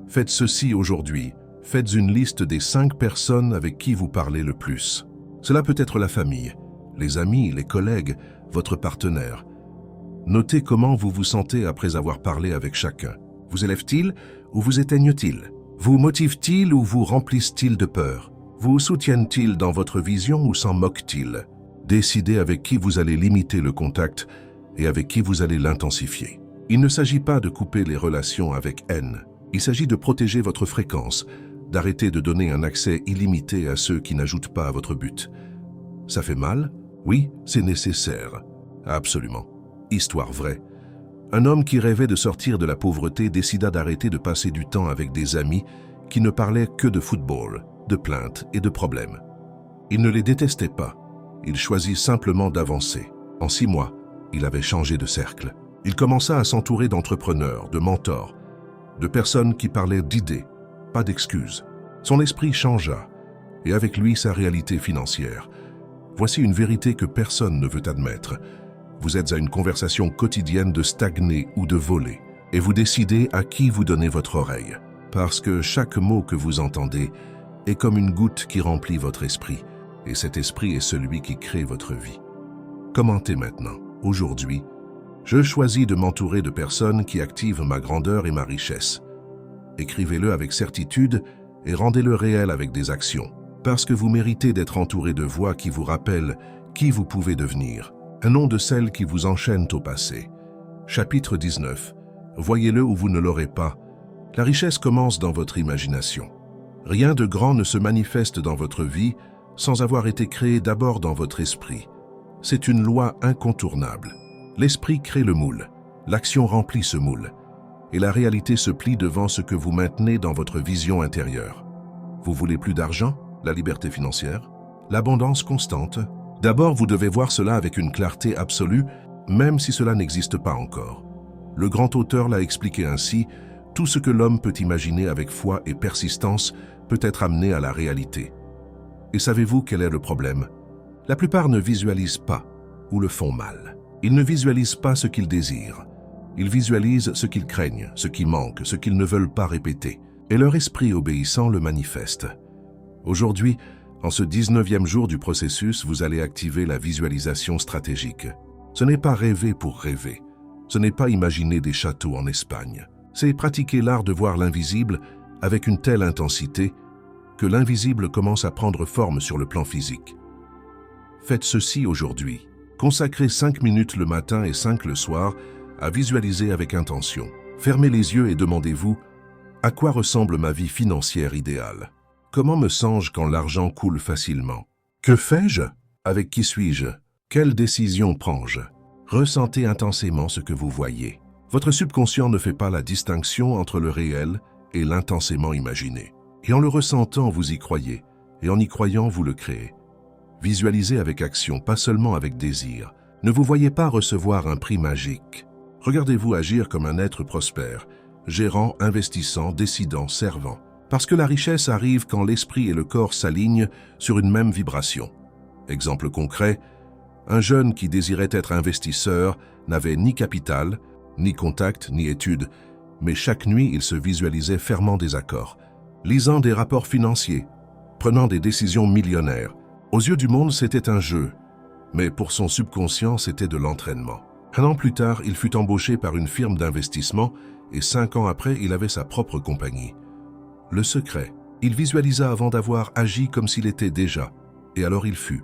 Faites ceci aujourd'hui, faites une liste des 5 personnes avec qui vous parlez le plus. Cela peut être la famille, les amis, les collègues, votre partenaire. Notez comment vous vous sentez après avoir parlé avec chacun. Vous élève-t-il ou vous éteigne-t-il? Vous motive-t-il ou vous remplisse-t-il de peur? Vous soutiennent-ils dans votre vision ou s'en moquent-ils? Décidez avec qui vous allez limiter le contact et avec qui vous allez l'intensifier. Il ne s'agit pas de couper les relations avec haine. Il s'agit de protéger votre fréquence, d'arrêter de donner un accès illimité à ceux qui n'ajoutent pas à votre but. Ça fait mal? Oui, c'est nécessaire. Absolument. Histoire vraie. Un homme qui rêvait de sortir de la pauvreté décida d'arrêter de passer du temps avec des amis qui ne parlaient que de football, de plaintes et de problèmes. Il ne les détestait pas. Il choisit simplement d'avancer. En 6 mois, il avait changé de cercle. Il commença à s'entourer d'entrepreneurs, de mentors, de personnes qui parlaient d'idées, pas d'excuses. Son esprit changea, et avec lui sa réalité financière. Voici une vérité que personne ne veut admettre. Vous êtes à une conversation quotidienne de stagner ou de voler, et vous décidez à qui vous donnez votre oreille. Parce que chaque mot que vous entendez est comme une goutte qui remplit votre esprit, et cet esprit est celui qui crée votre vie. Commentez maintenant. Aujourd'hui, je choisis de m'entourer de personnes qui activent ma grandeur et ma richesse. Écrivez-le avec certitude et rendez-le réel avec des actions, parce que vous méritez d'être entouré de voix qui vous rappellent qui vous pouvez devenir. un nom de celles qui vous enchaînent au passé. Chapitre 19. Voyez-le ou vous ne l'aurez pas. La richesse commence dans votre imagination. Rien de grand ne se manifeste dans votre vie sans avoir été créé d'abord dans votre esprit. C'est une loi incontournable. L'esprit crée le moule, l'action remplit ce moule, et la réalité se plie devant ce que vous maintenez dans votre vision intérieure. Vous voulez plus d'argent, la liberté financière, l'abondance constante? D'abord, vous devez voir cela avec une clarté absolue, même si cela n'existe pas encore. Le grand auteur l'a expliqué ainsi, tout ce que l'homme peut imaginer avec foi et persistance peut être amené à la réalité. Et savez-vous quel est le problème? La plupart ne visualisent pas ou le font mal. Ils ne visualisent pas ce qu'ils désirent. Ils visualisent ce qu'ils craignent, ce qui manque, ce qu'ils ne veulent pas répéter. Et leur esprit obéissant le manifeste. Aujourd'hui, en ce 19e jour du processus, vous allez activer la visualisation stratégique. Ce n'est pas rêver pour rêver. Ce n'est pas imaginer des châteaux en Espagne. C'est pratiquer l'art de voir l'invisible avec une telle intensité que l'invisible commence à prendre forme sur le plan physique. Faites ceci aujourd'hui. Consacrez 5 minutes le matin et 5 le soir à visualiser avec intention. Fermez les yeux et demandez-vous « À quoi ressemble ma vie financière idéale ? Comment me sens-je quand l'argent coule facilement ? Que fais-je ? Avec qui suis-je ? Quelle décision prends-je ? » Ressentez intensément ce que vous voyez. Votre subconscient ne fait pas la distinction entre le réel et l'intensément imaginé. Et en le ressentant, vous y croyez, et en y croyant, vous le créez. Visualisez avec action, pas seulement avec désir. Ne vous voyez pas recevoir un prix magique. Regardez-vous agir comme un être prospère, gérant, investissant, décidant, servant. Parce que la richesse arrive quand l'esprit et le corps s'alignent sur une même vibration. Exemple concret, un jeune qui désirait être investisseur n'avait ni capital, ni contact, ni études, mais chaque nuit il se visualisait fermant des accords, lisant des rapports financiers, prenant des décisions millionnaires. Aux yeux du monde, c'était un jeu, mais pour son subconscient, c'était de l'entraînement. 1 an plus tard, il fut embauché par une firme d'investissement et 5 ans après, il avait sa propre compagnie. Le secret, il visualisa avant d'avoir agi comme s'il était déjà, et alors il fut.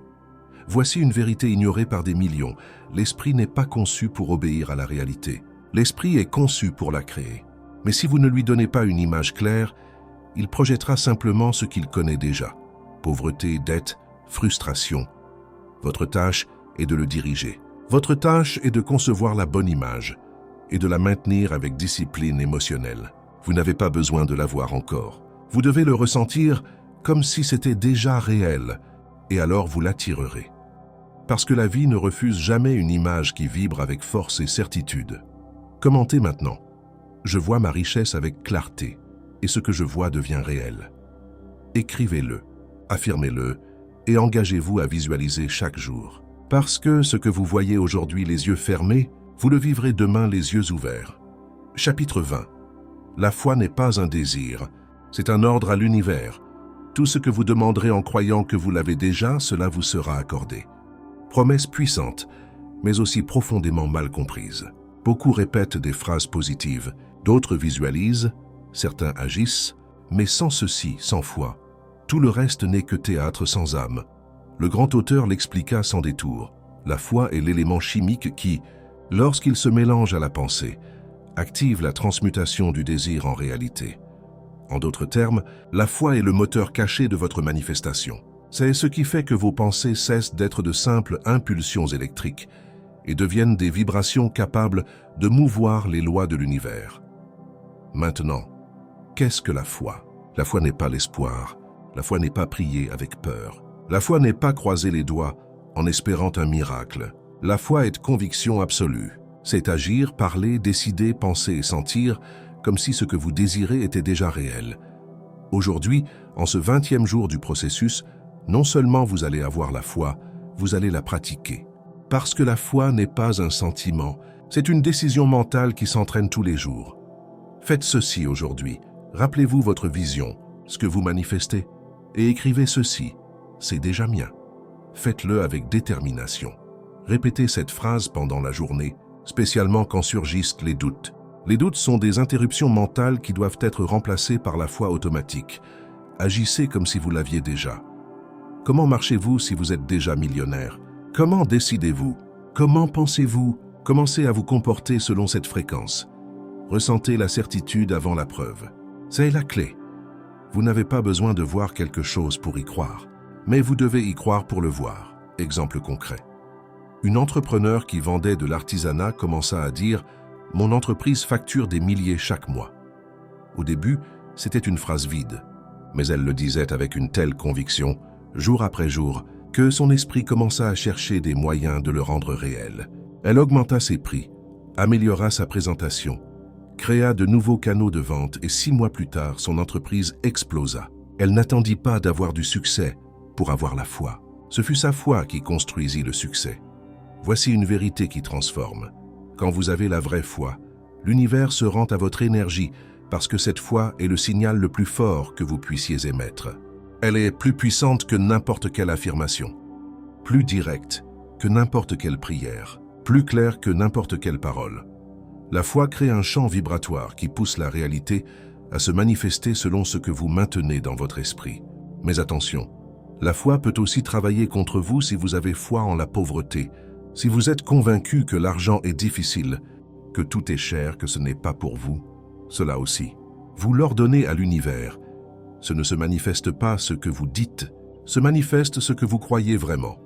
Voici une vérité ignorée par des millions. L'esprit n'est pas conçu pour obéir à la réalité. L'esprit est conçu pour la créer. Mais si vous ne lui donnez pas une image claire, il projettera simplement ce qu'il connaît déjà. Pauvreté, dette, frustration. Votre tâche est de le diriger. Votre tâche est de concevoir la bonne image et de la maintenir avec discipline émotionnelle. Vous n'avez pas besoin de la voir encore. Vous devez le ressentir comme si c'était déjà réel, et alors vous l'attirerez. Parce que la vie ne refuse jamais une image qui vibre avec force et certitude. Commentez maintenant. Je vois ma richesse avec clarté, et ce que je vois devient réel. Écrivez-le, affirmez-le, et engagez-vous à visualiser chaque jour. Parce que ce que vous voyez aujourd'hui les yeux fermés, vous le vivrez demain les yeux ouverts. Chapitre 20. La foi n'est pas un désir, c'est un ordre à l'univers. Tout ce que vous demanderez en croyant que vous l'avez déjà, cela vous sera accordé. Promesse puissante, mais aussi profondément mal comprise. Beaucoup répètent des phrases positives, d'autres visualisent, certains agissent, mais sans ceci, sans foi. Tout le reste n'est que théâtre sans âme. Le grand auteur l'expliqua sans détour. La foi est l'élément chimique qui, lorsqu'il se mélange à la pensée, active la transmutation du désir en réalité. En d'autres termes, la foi est le moteur caché de votre manifestation. C'est ce qui fait que vos pensées cessent d'être de simples impulsions électriques et deviennent des vibrations capables de mouvoir les lois de l'univers. Maintenant, qu'est-ce que la foi? La foi n'est pas l'espoir. La foi n'est pas prier avec peur. La foi n'est pas croiser les doigts en espérant un miracle. La foi est conviction absolue. C'est agir, parler, décider, penser et sentir comme si ce que vous désirez était déjà réel. Aujourd'hui, en ce 20e jour du processus, non seulement vous allez avoir la foi, vous allez la pratiquer. Parce que la foi n'est pas un sentiment, c'est une décision mentale qui s'entraîne tous les jours. Faites ceci aujourd'hui. Rappelez-vous votre vision, ce que vous manifestez, et écrivez ceci. C'est déjà mien. Faites-le avec détermination. Répétez cette phrase pendant la journée, spécialement quand surgissent les doutes. Les doutes sont des interruptions mentales qui doivent être remplacées par la foi automatique. Agissez comme si vous l'aviez déjà. Comment marchez-vous si vous êtes déjà millionnaire? Comment décidez-vous? Comment pensez-vous? Commencez à vous comporter selon cette fréquence. Ressentez la certitude avant la preuve. C'est la clé. Vous n'avez pas besoin de voir quelque chose pour y croire, mais vous devez y croire pour le voir. Exemple concret. Une entrepreneur qui vendait de l'artisanat commença à dire « Mon entreprise facture des milliers chaque mois ». Au début, c'était une phrase vide, mais elle le disait avec une telle conviction, jour après jour, que son esprit commença à chercher des moyens de le rendre réel. Elle augmenta ses prix, améliora sa présentation, créa de nouveaux canaux de vente et 6 mois plus tard, son entreprise explosa. Elle n'attendit pas d'avoir du succès pour avoir la foi. Ce fut sa foi qui construisit le succès. Voici une vérité qui transforme. Quand vous avez la vraie foi, l'univers se rend à votre énergie parce que cette foi est le signal le plus fort que vous puissiez émettre. Elle est plus puissante que n'importe quelle affirmation, plus directe que n'importe quelle prière, plus claire que n'importe quelle parole. La foi crée un champ vibratoire qui pousse la réalité à se manifester selon ce que vous maintenez dans votre esprit. Mais attention, la foi peut aussi travailler contre vous si vous avez foi en la pauvreté, si vous êtes convaincu que l'argent est difficile, que tout est cher, que ce n'est pas pour vous. Cela aussi. Vous l'ordonnez à l'univers. Ce ne se manifeste pas ce que vous dites, se manifeste ce que vous croyez vraiment.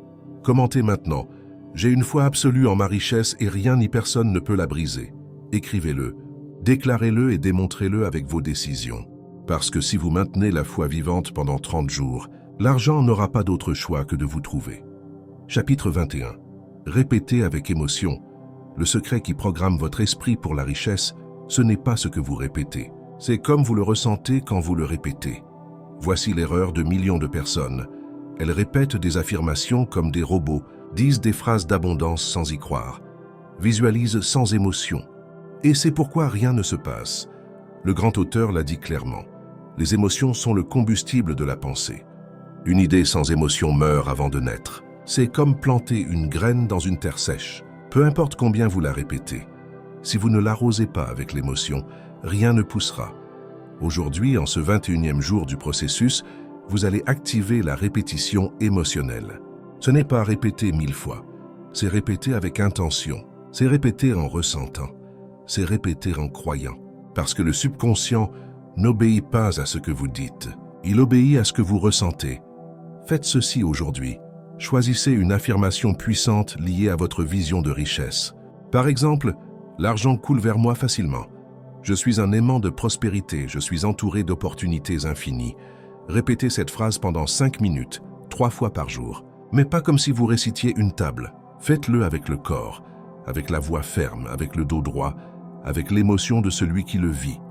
Commentez maintenant. J'ai une foi absolue en ma richesse et rien ni personne ne peut la briser. Écrivez-le, déclarez-le et démontrez-le avec vos décisions. Parce que si vous maintenez la foi vivante pendant 30 jours, l'argent n'aura pas d'autre choix que de vous trouver. Chapitre 21. Répétez avec émotion. Le secret qui programme votre esprit pour la richesse, ce n'est pas ce que vous répétez. C'est comme vous le ressentez quand vous le répétez. Voici l'erreur de millions de personnes. Elles répètent des affirmations comme des robots, disent des phrases d'abondance sans y croire, visualisent sans émotion. Et c'est pourquoi rien ne se passe. Le grand auteur l'a dit clairement. Les émotions sont le combustible de la pensée. Une idée sans émotion meurt avant de naître. C'est comme planter une graine dans une terre sèche. Peu importe combien vous la répétez. Si vous ne l'arrosez pas avec l'émotion, rien ne poussera. Aujourd'hui, en ce 21e jour du processus, vous allez activer la répétition émotionnelle. Ce n'est pas répéter 1000 fois. C'est répéter avec intention. C'est répéter en ressentant. C'est répéter en croyant. Parce que le subconscient n'obéit pas à ce que vous dites. Il obéit à ce que vous ressentez. Faites ceci aujourd'hui. Choisissez une affirmation puissante liée à votre vision de richesse. Par exemple, l'argent coule vers moi facilement. Je suis un aimant de prospérité. Je suis entouré d'opportunités infinies. Répétez cette phrase pendant 5 minutes, 3 fois par jour. Mais pas comme si vous récitiez une table. Faites-le avec le corps, avec la voix ferme, avec le dos droit, avec l'émotion de celui qui le vit.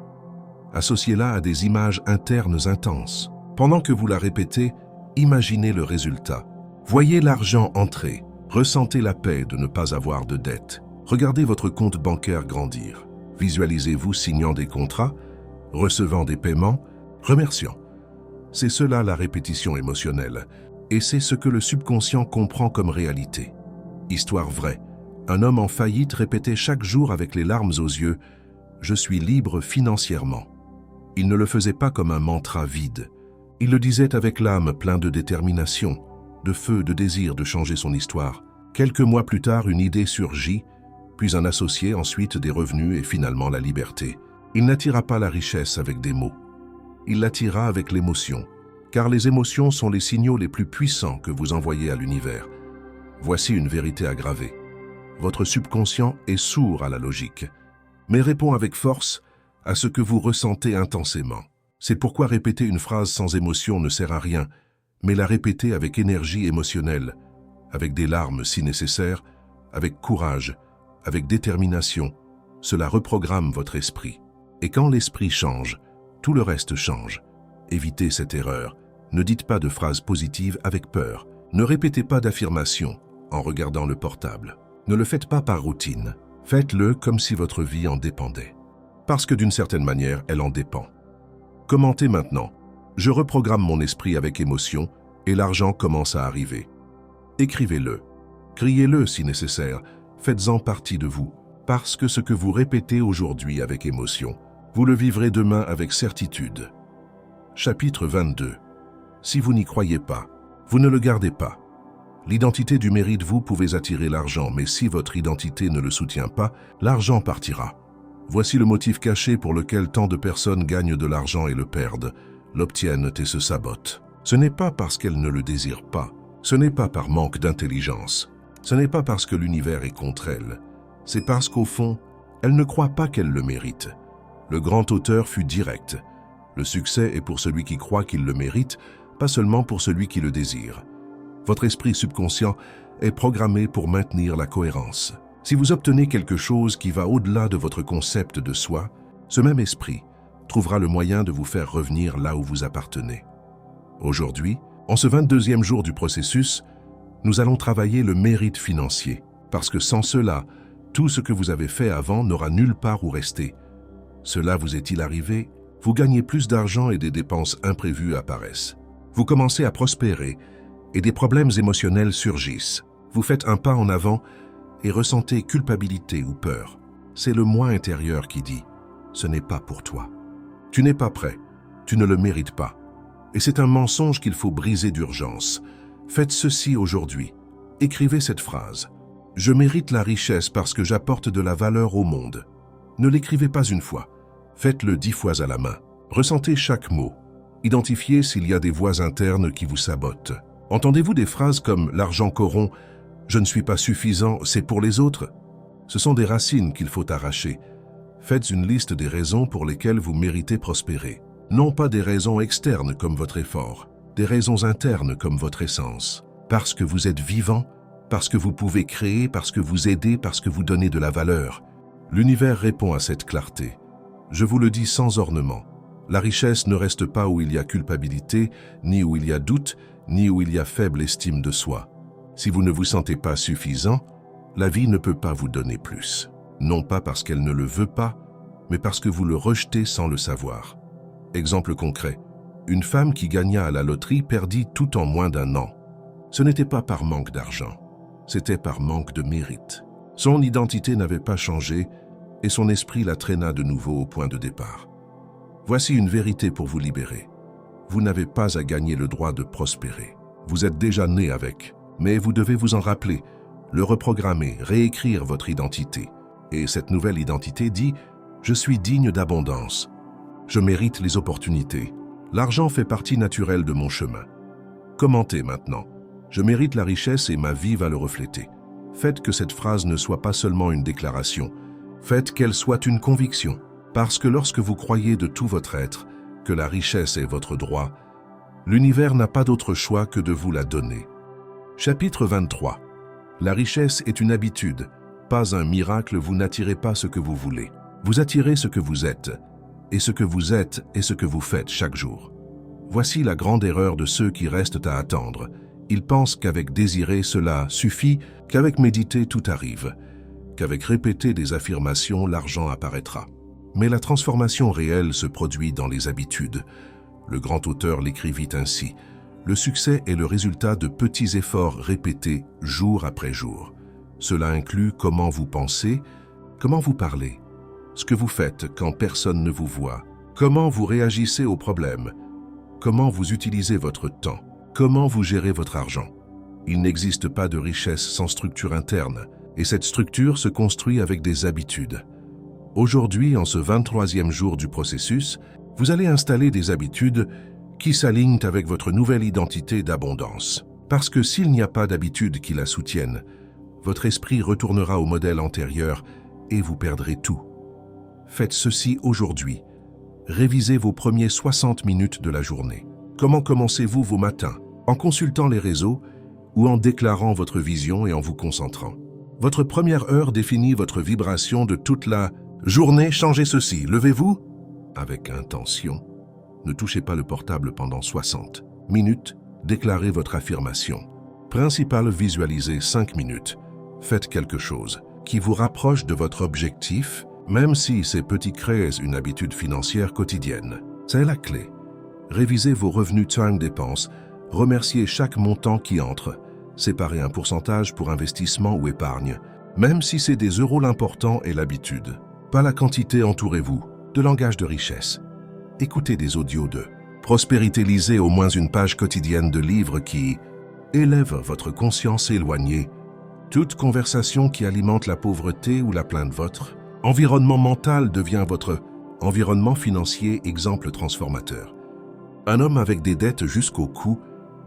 Associez-la à des images internes intenses. Pendant que vous la répétez, imaginez le résultat. Voyez l'argent entrer. Ressentez la paix de ne pas avoir de dette. Regardez votre compte bancaire grandir. Visualisez-vous signant des contrats, recevant des paiements, remerciant. C'est cela la répétition émotionnelle. Et c'est ce que le subconscient comprend comme réalité. Histoire vraie. Un homme en faillite répétait chaque jour avec les larmes aux yeux « Je suis libre financièrement ». Il ne le faisait pas comme un mantra vide. Il le disait avec l'âme plein de détermination, de feu, de désir de changer son histoire. Quelques mois plus tard, une idée surgit, puis un associé, ensuite des revenus et finalement la liberté. Il n'attira pas la richesse avec des mots. Il l'attira avec l'émotion, car les émotions sont les signaux les plus puissants que vous envoyez à l'univers. Voici une vérité aggravée. Votre subconscient est sourd à la logique, mais répond avec force à ce que vous ressentez intensément. C'est pourquoi répéter une phrase sans émotion ne sert à rien, mais la répéter avec énergie émotionnelle, avec des larmes si nécessaire, avec courage, avec détermination, cela reprogramme votre esprit. Et quand l'esprit change, tout le reste change. Évitez cette erreur. Ne dites pas de phrases positives avec peur. Ne répétez pas d'affirmations en regardant le portable. Ne le faites pas par routine. Faites-le comme si votre vie en dépendait. Parce que d'une certaine manière, elle en dépend. Commentez maintenant. Je reprogramme mon esprit avec émotion et l'argent commence à arriver. Écrivez-le. Criez-le si nécessaire. Faites-en partie de vous. Parce que ce que vous répétez aujourd'hui avec émotion, vous le vivrez demain avec certitude. Chapitre 22. Si vous n'y croyez pas, vous ne le gardez pas. L'identité du mérite, vous pouvez attirer l'argent, mais si votre identité ne le soutient pas, l'argent partira. Voici le motif caché pour lequel tant de personnes gagnent de l'argent et le perdent, l'obtiennent et se sabotent. Ce n'est pas parce qu'elles ne le désirent pas, ce n'est pas par manque d'intelligence, ce n'est pas parce que l'univers est contre elles, c'est parce qu'au fond, elles ne croient pas qu'elles le méritent. Le grand auteur fut direct. Le succès est pour celui qui croit qu'il le mérite, pas seulement pour celui qui le désire. Votre esprit subconscient est programmé pour maintenir la cohérence. Si vous obtenez quelque chose qui va au-delà de votre concept de soi, ce même esprit trouvera le moyen de vous faire revenir là où vous appartenez. Aujourd'hui, en ce 22e jour du processus, nous allons travailler le mérite financier, parce que sans cela, tout ce que vous avez fait avant n'aura nulle part où rester. Cela vous est-il arrivé? Vous gagnez plus d'argent et des dépenses imprévues apparaissent. Vous commencez à prospérer et des problèmes émotionnels surgissent. Vous faites un pas en avant et ressentez culpabilité ou peur. C'est le moi intérieur qui dit « ce n'est pas pour toi ». Tu n'es pas prêt, tu ne le mérites pas. Et c'est un mensonge qu'il faut briser d'urgence. Faites ceci aujourd'hui. Écrivez cette phrase. « Je mérite la richesse parce que j'apporte de la valeur au monde ». Ne l'écrivez pas une fois. Faites-le 10 fois à la main. Ressentez chaque mot. Identifiez s'il y a des voix internes qui vous sabotent. Entendez-vous des phrases comme « l'argent corrompt »,« je ne suis pas suffisant, c'est pour les autres ». Ce sont des racines qu'il faut arracher. Faites une liste des raisons pour lesquelles vous méritez prospérer. Non pas des raisons externes comme votre effort, des raisons internes comme votre essence. Parce que vous êtes vivant, parce que vous pouvez créer, parce que vous aidez, parce que vous donnez de la valeur. L'univers répond à cette clarté. Je vous le dis sans ornement. La richesse ne reste pas où il y a culpabilité, ni où il y a doute, ni où il y a faible estime de soi. Si vous ne vous sentez pas suffisant, la vie ne peut pas vous donner plus. Non pas parce qu'elle ne le veut pas, mais parce que vous le rejetez sans le savoir. Exemple concret, une femme qui gagna à la loterie perdit tout en moins d'1 an. Ce n'était pas par manque d'argent, c'était par manque de mérite. Son identité n'avait pas changé et son esprit la traîna de nouveau au point de départ. Voici une vérité pour vous libérer. Vous n'avez pas à gagner le droit de prospérer. Vous êtes déjà né avec, mais vous devez vous en rappeler, le reprogrammer, réécrire votre identité. Et cette nouvelle identité dit « Je suis digne d'abondance. Je mérite les opportunités. L'argent fait partie naturelle de mon chemin. » Commentez maintenant. Je mérite la richesse et ma vie va le refléter. Faites que cette phrase ne soit pas seulement une déclaration. Faites qu'elle soit une conviction. Parce que lorsque vous croyez de tout votre être que la richesse est votre droit, l'univers n'a pas d'autre choix que de vous la donner. Chapitre 23. La richesse est une habitude. Pas un miracle, vous n'attirez pas ce que vous voulez. Vous attirez ce que vous êtes. Et ce que vous êtes est ce que vous faites chaque jour. Voici la grande erreur de ceux qui restent à attendre. Ils pensent qu'avec désirer cela suffit, qu'avec méditer tout arrive, qu'avec répéter des affirmations l'argent apparaîtra. Mais la transformation réelle se produit dans les habitudes. Le grand auteur l'écrivit ainsi. Le succès est le résultat de petits efforts répétés jour après jour. Cela inclut comment vous pensez, comment vous parlez, ce que vous faites quand personne ne vous voit, comment vous réagissez aux problèmes, comment vous utilisez votre temps, comment vous gérez votre argent. Il n'existe pas de richesse sans structure interne, et cette structure se construit avec des habitudes. Aujourd'hui, en ce 23e jour du processus, vous allez installer des habitudes qui s'alignent avec votre nouvelle identité d'abondance. Parce que s'il n'y a pas d'habitudes qui la soutiennent, votre esprit retournera au modèle antérieur et vous perdrez tout. Faites ceci aujourd'hui. Révisez vos premiers 60 minutes de la journée. Comment commencez-vous vos matins? En consultant les réseaux ou en déclarant votre vision et en vous concentrant. Votre première heure définit votre vibration de toute la journée. Changez ceci. Levez-vous avec intention. Ne touchez pas le portable pendant 60 minutes. Déclarez votre affirmation. Principal, visualisez 5 minutes. Faites quelque chose qui vous rapproche de votre objectif, même si ces petits créent une habitude financière quotidienne. C'est la clé. Révisez vos revenus time dépenses. Remerciez chaque montant qui entre. Séparez un pourcentage pour investissement ou épargne, même si c'est des euros. L'important est l'habitude. Pas la quantité. Entourez-vous de langage de richesse. Écoutez des audios de prospérité. Lisez au moins une page quotidienne de livres qui élève votre conscience éloignée. Toute conversation qui alimente la pauvreté ou la plainte votre environnement mental devient votre environnement financier, exemple transformateur. Un homme avec des dettes jusqu'au cou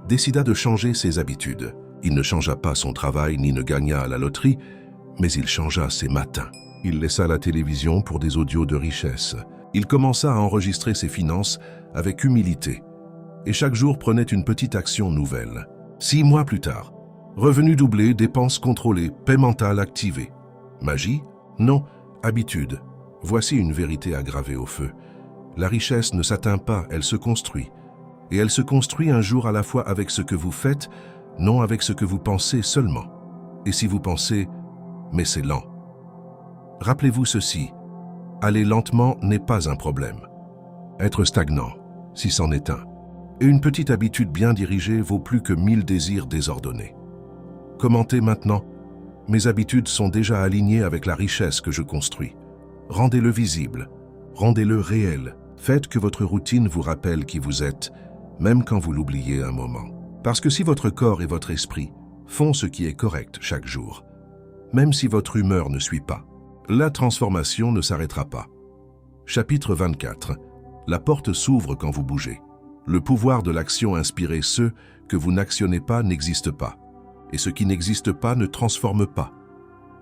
décida de changer ses habitudes. Il ne changea pas son travail ni ne gagna à la loterie, mais il changea ses matins. Il laissa la télévision pour des audios de richesse. Il commença à enregistrer ses finances avec humilité et chaque jour prenait une petite action nouvelle. 6 mois plus tard, revenus doublés, dépenses contrôlées, paix mentale activée. Magie? Non, habitude. Voici une vérité à graver au feu. La richesse ne s'atteint pas, elle se construit. Et elle se construit un jour à la fois avec ce que vous faites, non avec ce que vous pensez seulement. Et si vous pensez, mais c'est lent. Rappelez-vous ceci, aller lentement n'est pas un problème. Être stagnant, si c'en est un. Et une petite habitude bien dirigée vaut plus que 1000 désirs désordonnés. Commentez maintenant, mes habitudes sont déjà alignées avec la richesse que je construis. Rendez-le visible, rendez-le réel. Faites que votre routine vous rappelle qui vous êtes, même quand vous l'oubliez un moment. Parce que si votre corps et votre esprit font ce qui est correct chaque jour, même si votre humeur ne suit pas, la transformation ne s'arrêtera pas. Chapitre 24. La porte s'ouvre quand vous bougez. Le pouvoir de l'action inspirée, ce que vous n'actionnez pas n'existe pas. Et ce qui n'existe pas ne transforme pas.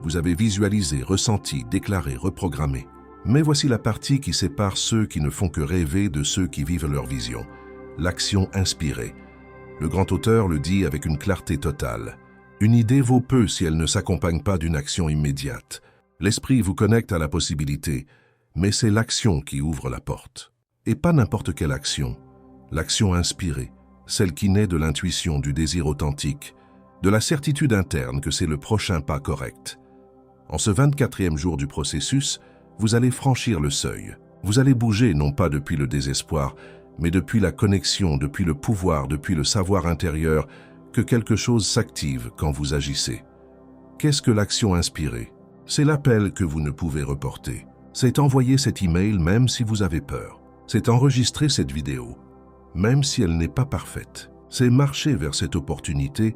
Vous avez visualisé, ressenti, déclaré, reprogrammé. Mais voici la partie qui sépare ceux qui ne font que rêver de ceux qui vivent leur vision. L'action inspirée. Le grand auteur le dit avec une clarté totale. Une idée vaut peu si elle ne s'accompagne pas d'une action immédiate. L'esprit vous connecte à la possibilité, mais c'est l'action qui ouvre la porte. Et pas n'importe quelle action. L'action inspirée, celle qui naît de l'intuition, du désir authentique, de la certitude interne que c'est le prochain pas correct. En ce 24e jour du processus, vous allez franchir le seuil. Vous allez bouger non pas depuis le désespoir, mais depuis la connexion, depuis le pouvoir, depuis le savoir intérieur, que quelque chose s'active quand vous agissez. Qu'est-ce que l'action inspirée? C'est l'appel que vous ne pouvez reporter. C'est envoyer cet email même si vous avez peur. C'est enregistrer cette vidéo, même si elle n'est pas parfaite. C'est marcher vers cette opportunité,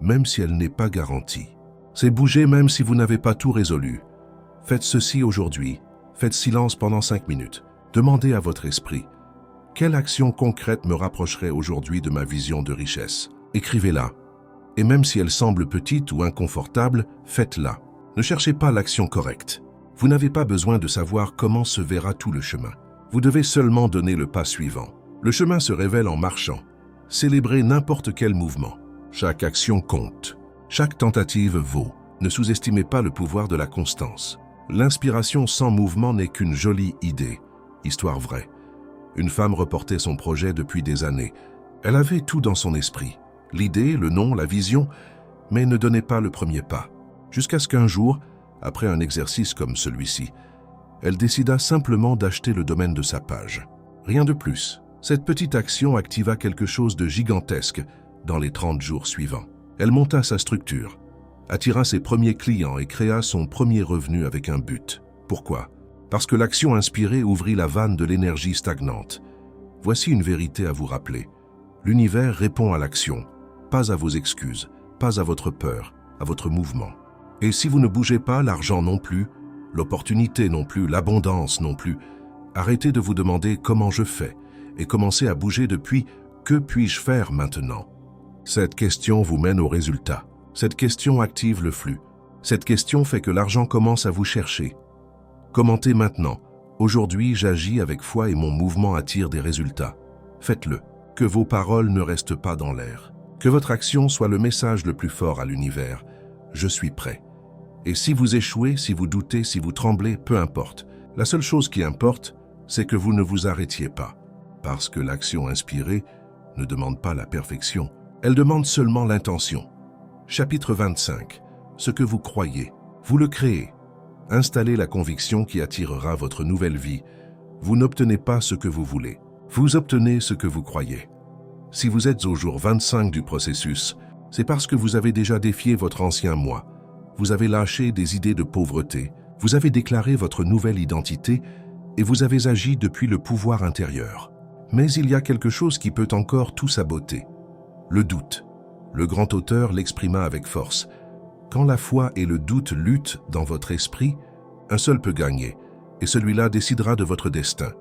même si elle n'est pas garantie. C'est bouger même si vous n'avez pas tout résolu. Faites ceci aujourd'hui. Faites silence pendant 5 minutes. Demandez à votre esprit, quelle action concrète me rapprocherait aujourd'hui de ma vision de richesse? Écrivez-la. Et même si elle semble petite ou inconfortable, faites-la. Ne cherchez pas l'action correcte. Vous n'avez pas besoin de savoir comment se verra tout le chemin. Vous devez seulement donner le pas suivant. Le chemin se révèle en marchant. Célébrez n'importe quel mouvement. Chaque action compte. Chaque tentative vaut. Ne sous-estimez pas le pouvoir de la constance. L'inspiration sans mouvement n'est qu'une jolie idée. Histoire vraie. Une femme reportait son projet depuis des années. Elle avait tout dans son esprit. L'idée, le nom, la vision, mais ne donnait pas le premier pas. Jusqu'à ce qu'un jour, après un exercice comme celui-ci, elle décida simplement d'acheter le domaine de sa page. Rien de plus. Cette petite action activa quelque chose de gigantesque dans les 30 jours suivants. Elle monta sa structure, attira ses premiers clients et créa son premier revenu avec un but. Pourquoi? Parce que l'action inspirée ouvrit la vanne de l'énergie stagnante. Voici une vérité à vous rappeler. L'univers répond à l'action, pas à vos excuses, pas à votre peur, à votre mouvement. Et si vous ne bougez pas, l'argent non plus, l'opportunité non plus, l'abondance non plus, arrêtez de vous demander comment je fais et commencez à bouger depuis que puis-je faire maintenant. Cette question vous mène au résultat. Cette question active le flux. Cette question fait que l'argent commence à vous chercher. Commentez maintenant. Aujourd'hui, j'agis avec foi et mon mouvement attire des résultats. Faites-le. Que vos paroles ne restent pas dans l'air. Que votre action soit le message le plus fort à l'univers. Je suis prêt. Et si vous échouez, si vous doutez, si vous tremblez, peu importe. La seule chose qui importe, c'est que vous ne vous arrêtiez pas. Parce que l'action inspirée ne demande pas la perfection. Elle demande seulement l'intention. Chapitre 25. Ce que vous croyez. Vous le créez. Installez la conviction qui attirera votre nouvelle vie. Vous n'obtenez pas ce que vous voulez. Vous obtenez ce que vous croyez. Si vous êtes au jour 25 du processus, c'est parce que vous avez déjà défié votre ancien moi. Vous avez lâché des idées de pauvreté. Vous avez déclaré votre nouvelle identité et vous avez agi depuis le pouvoir intérieur. Mais il y a quelque chose qui peut encore tout saboter. Le doute. Le grand auteur l'exprima avec force. Quand la foi et le doute luttent dans votre esprit, un seul peut gagner, et celui-là décidera de votre destin.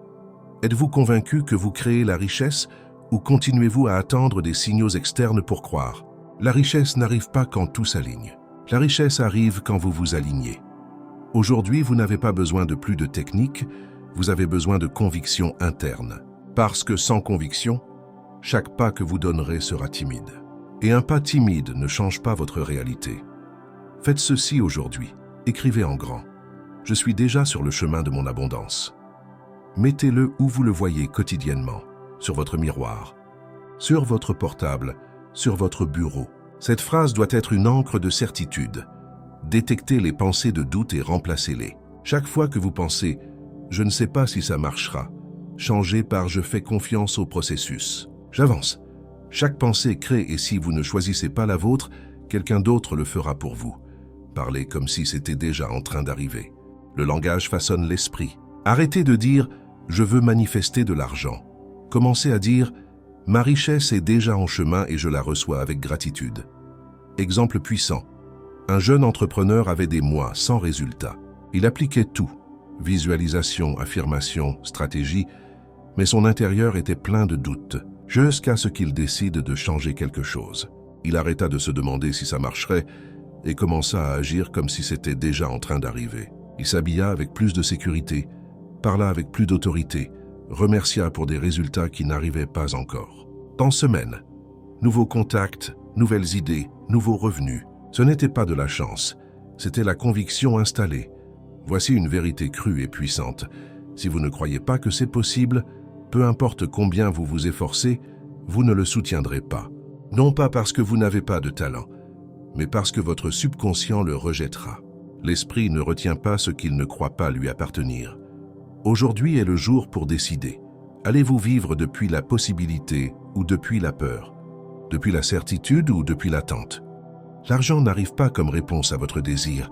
Êtes-vous convaincu que vous créez la richesse ou continuez-vous à attendre des signaux externes pour croire? La richesse n'arrive pas quand tout s'aligne. La richesse arrive quand vous vous alignez. Aujourd'hui, vous n'avez pas besoin de plus de technique, vous avez besoin de conviction interne. Parce que sans conviction, chaque pas que vous donnerez sera timide. Et un pas timide ne change pas votre réalité. Faites ceci aujourd'hui, écrivez en grand. Je suis déjà sur le chemin de mon abondance. Mettez-le où vous le voyez quotidiennement, sur votre miroir, sur votre portable, sur votre bureau. Cette phrase doit être une encre de certitude. Détectez les pensées de doute et remplacez-les. Chaque fois que vous pensez « je ne sais pas si ça marchera », changez par « je fais confiance au processus ». J'avance. Chaque pensée crée et si vous ne choisissez pas la vôtre, quelqu'un d'autre le fera pour vous. Parlez comme si c'était déjà en train d'arriver. Le langage façonne l'esprit. Arrêtez de dire « je veux manifester de l'argent ». Commencez à dire « ma richesse est déjà en chemin et je la reçois avec gratitude ». Exemple puissant. Un jeune entrepreneur avait des mois sans résultat. Il appliquait tout, visualisation, affirmation, stratégie, mais son intérieur était plein de doutes, jusqu'à ce qu'il décide de changer quelque chose. Il arrêta de se demander si ça marcherait et commença à agir comme si c'était déjà en train d'arriver. Il s'habilla avec plus de sécurité, parla avec plus d'autorité, remercia pour des résultats qui n'arrivaient pas encore. En semaine, nouveaux contacts, nouvelles idées, nouveaux revenus. Ce n'était pas de la chance, c'était la conviction installée. Voici une vérité crue et puissante. Si vous ne croyez pas que c'est possible, peu importe combien vous vous efforcez, vous ne le soutiendrez pas. Non pas parce que vous n'avez pas de talent, mais parce que votre subconscient le rejettera. L'esprit ne retient pas ce qu'il ne croit pas lui appartenir. Aujourd'hui est le jour pour décider. Allez-vous vivre depuis la possibilité ou depuis la peur? Depuis la certitude ou depuis l'attente? L'argent n'arrive pas comme réponse à votre désir,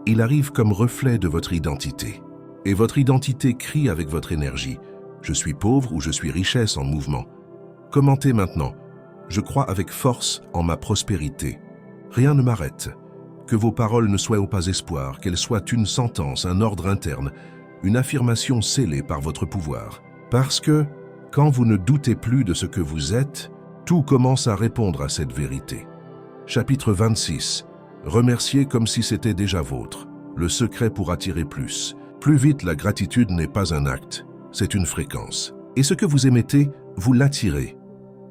il arrive comme reflet de votre identité. Et votre identité crie avec votre énergie. Je suis pauvre ou je suis richesse en mouvement. Commentez maintenant. Je crois avec force en ma prospérité. Rien ne m'arrête. Que vos paroles ne soient pas espoir, qu'elles soient une sentence, un ordre interne, une affirmation scellée par votre pouvoir. Parce que, quand vous ne doutez plus de ce que vous êtes, tout commence à répondre à cette vérité. Chapitre 26. Remerciez comme si c'était déjà vôtre. Le secret pour attirer plus. Plus vite, la gratitude n'est pas un acte, c'est une fréquence. Et ce que vous émettez, vous l'attirez.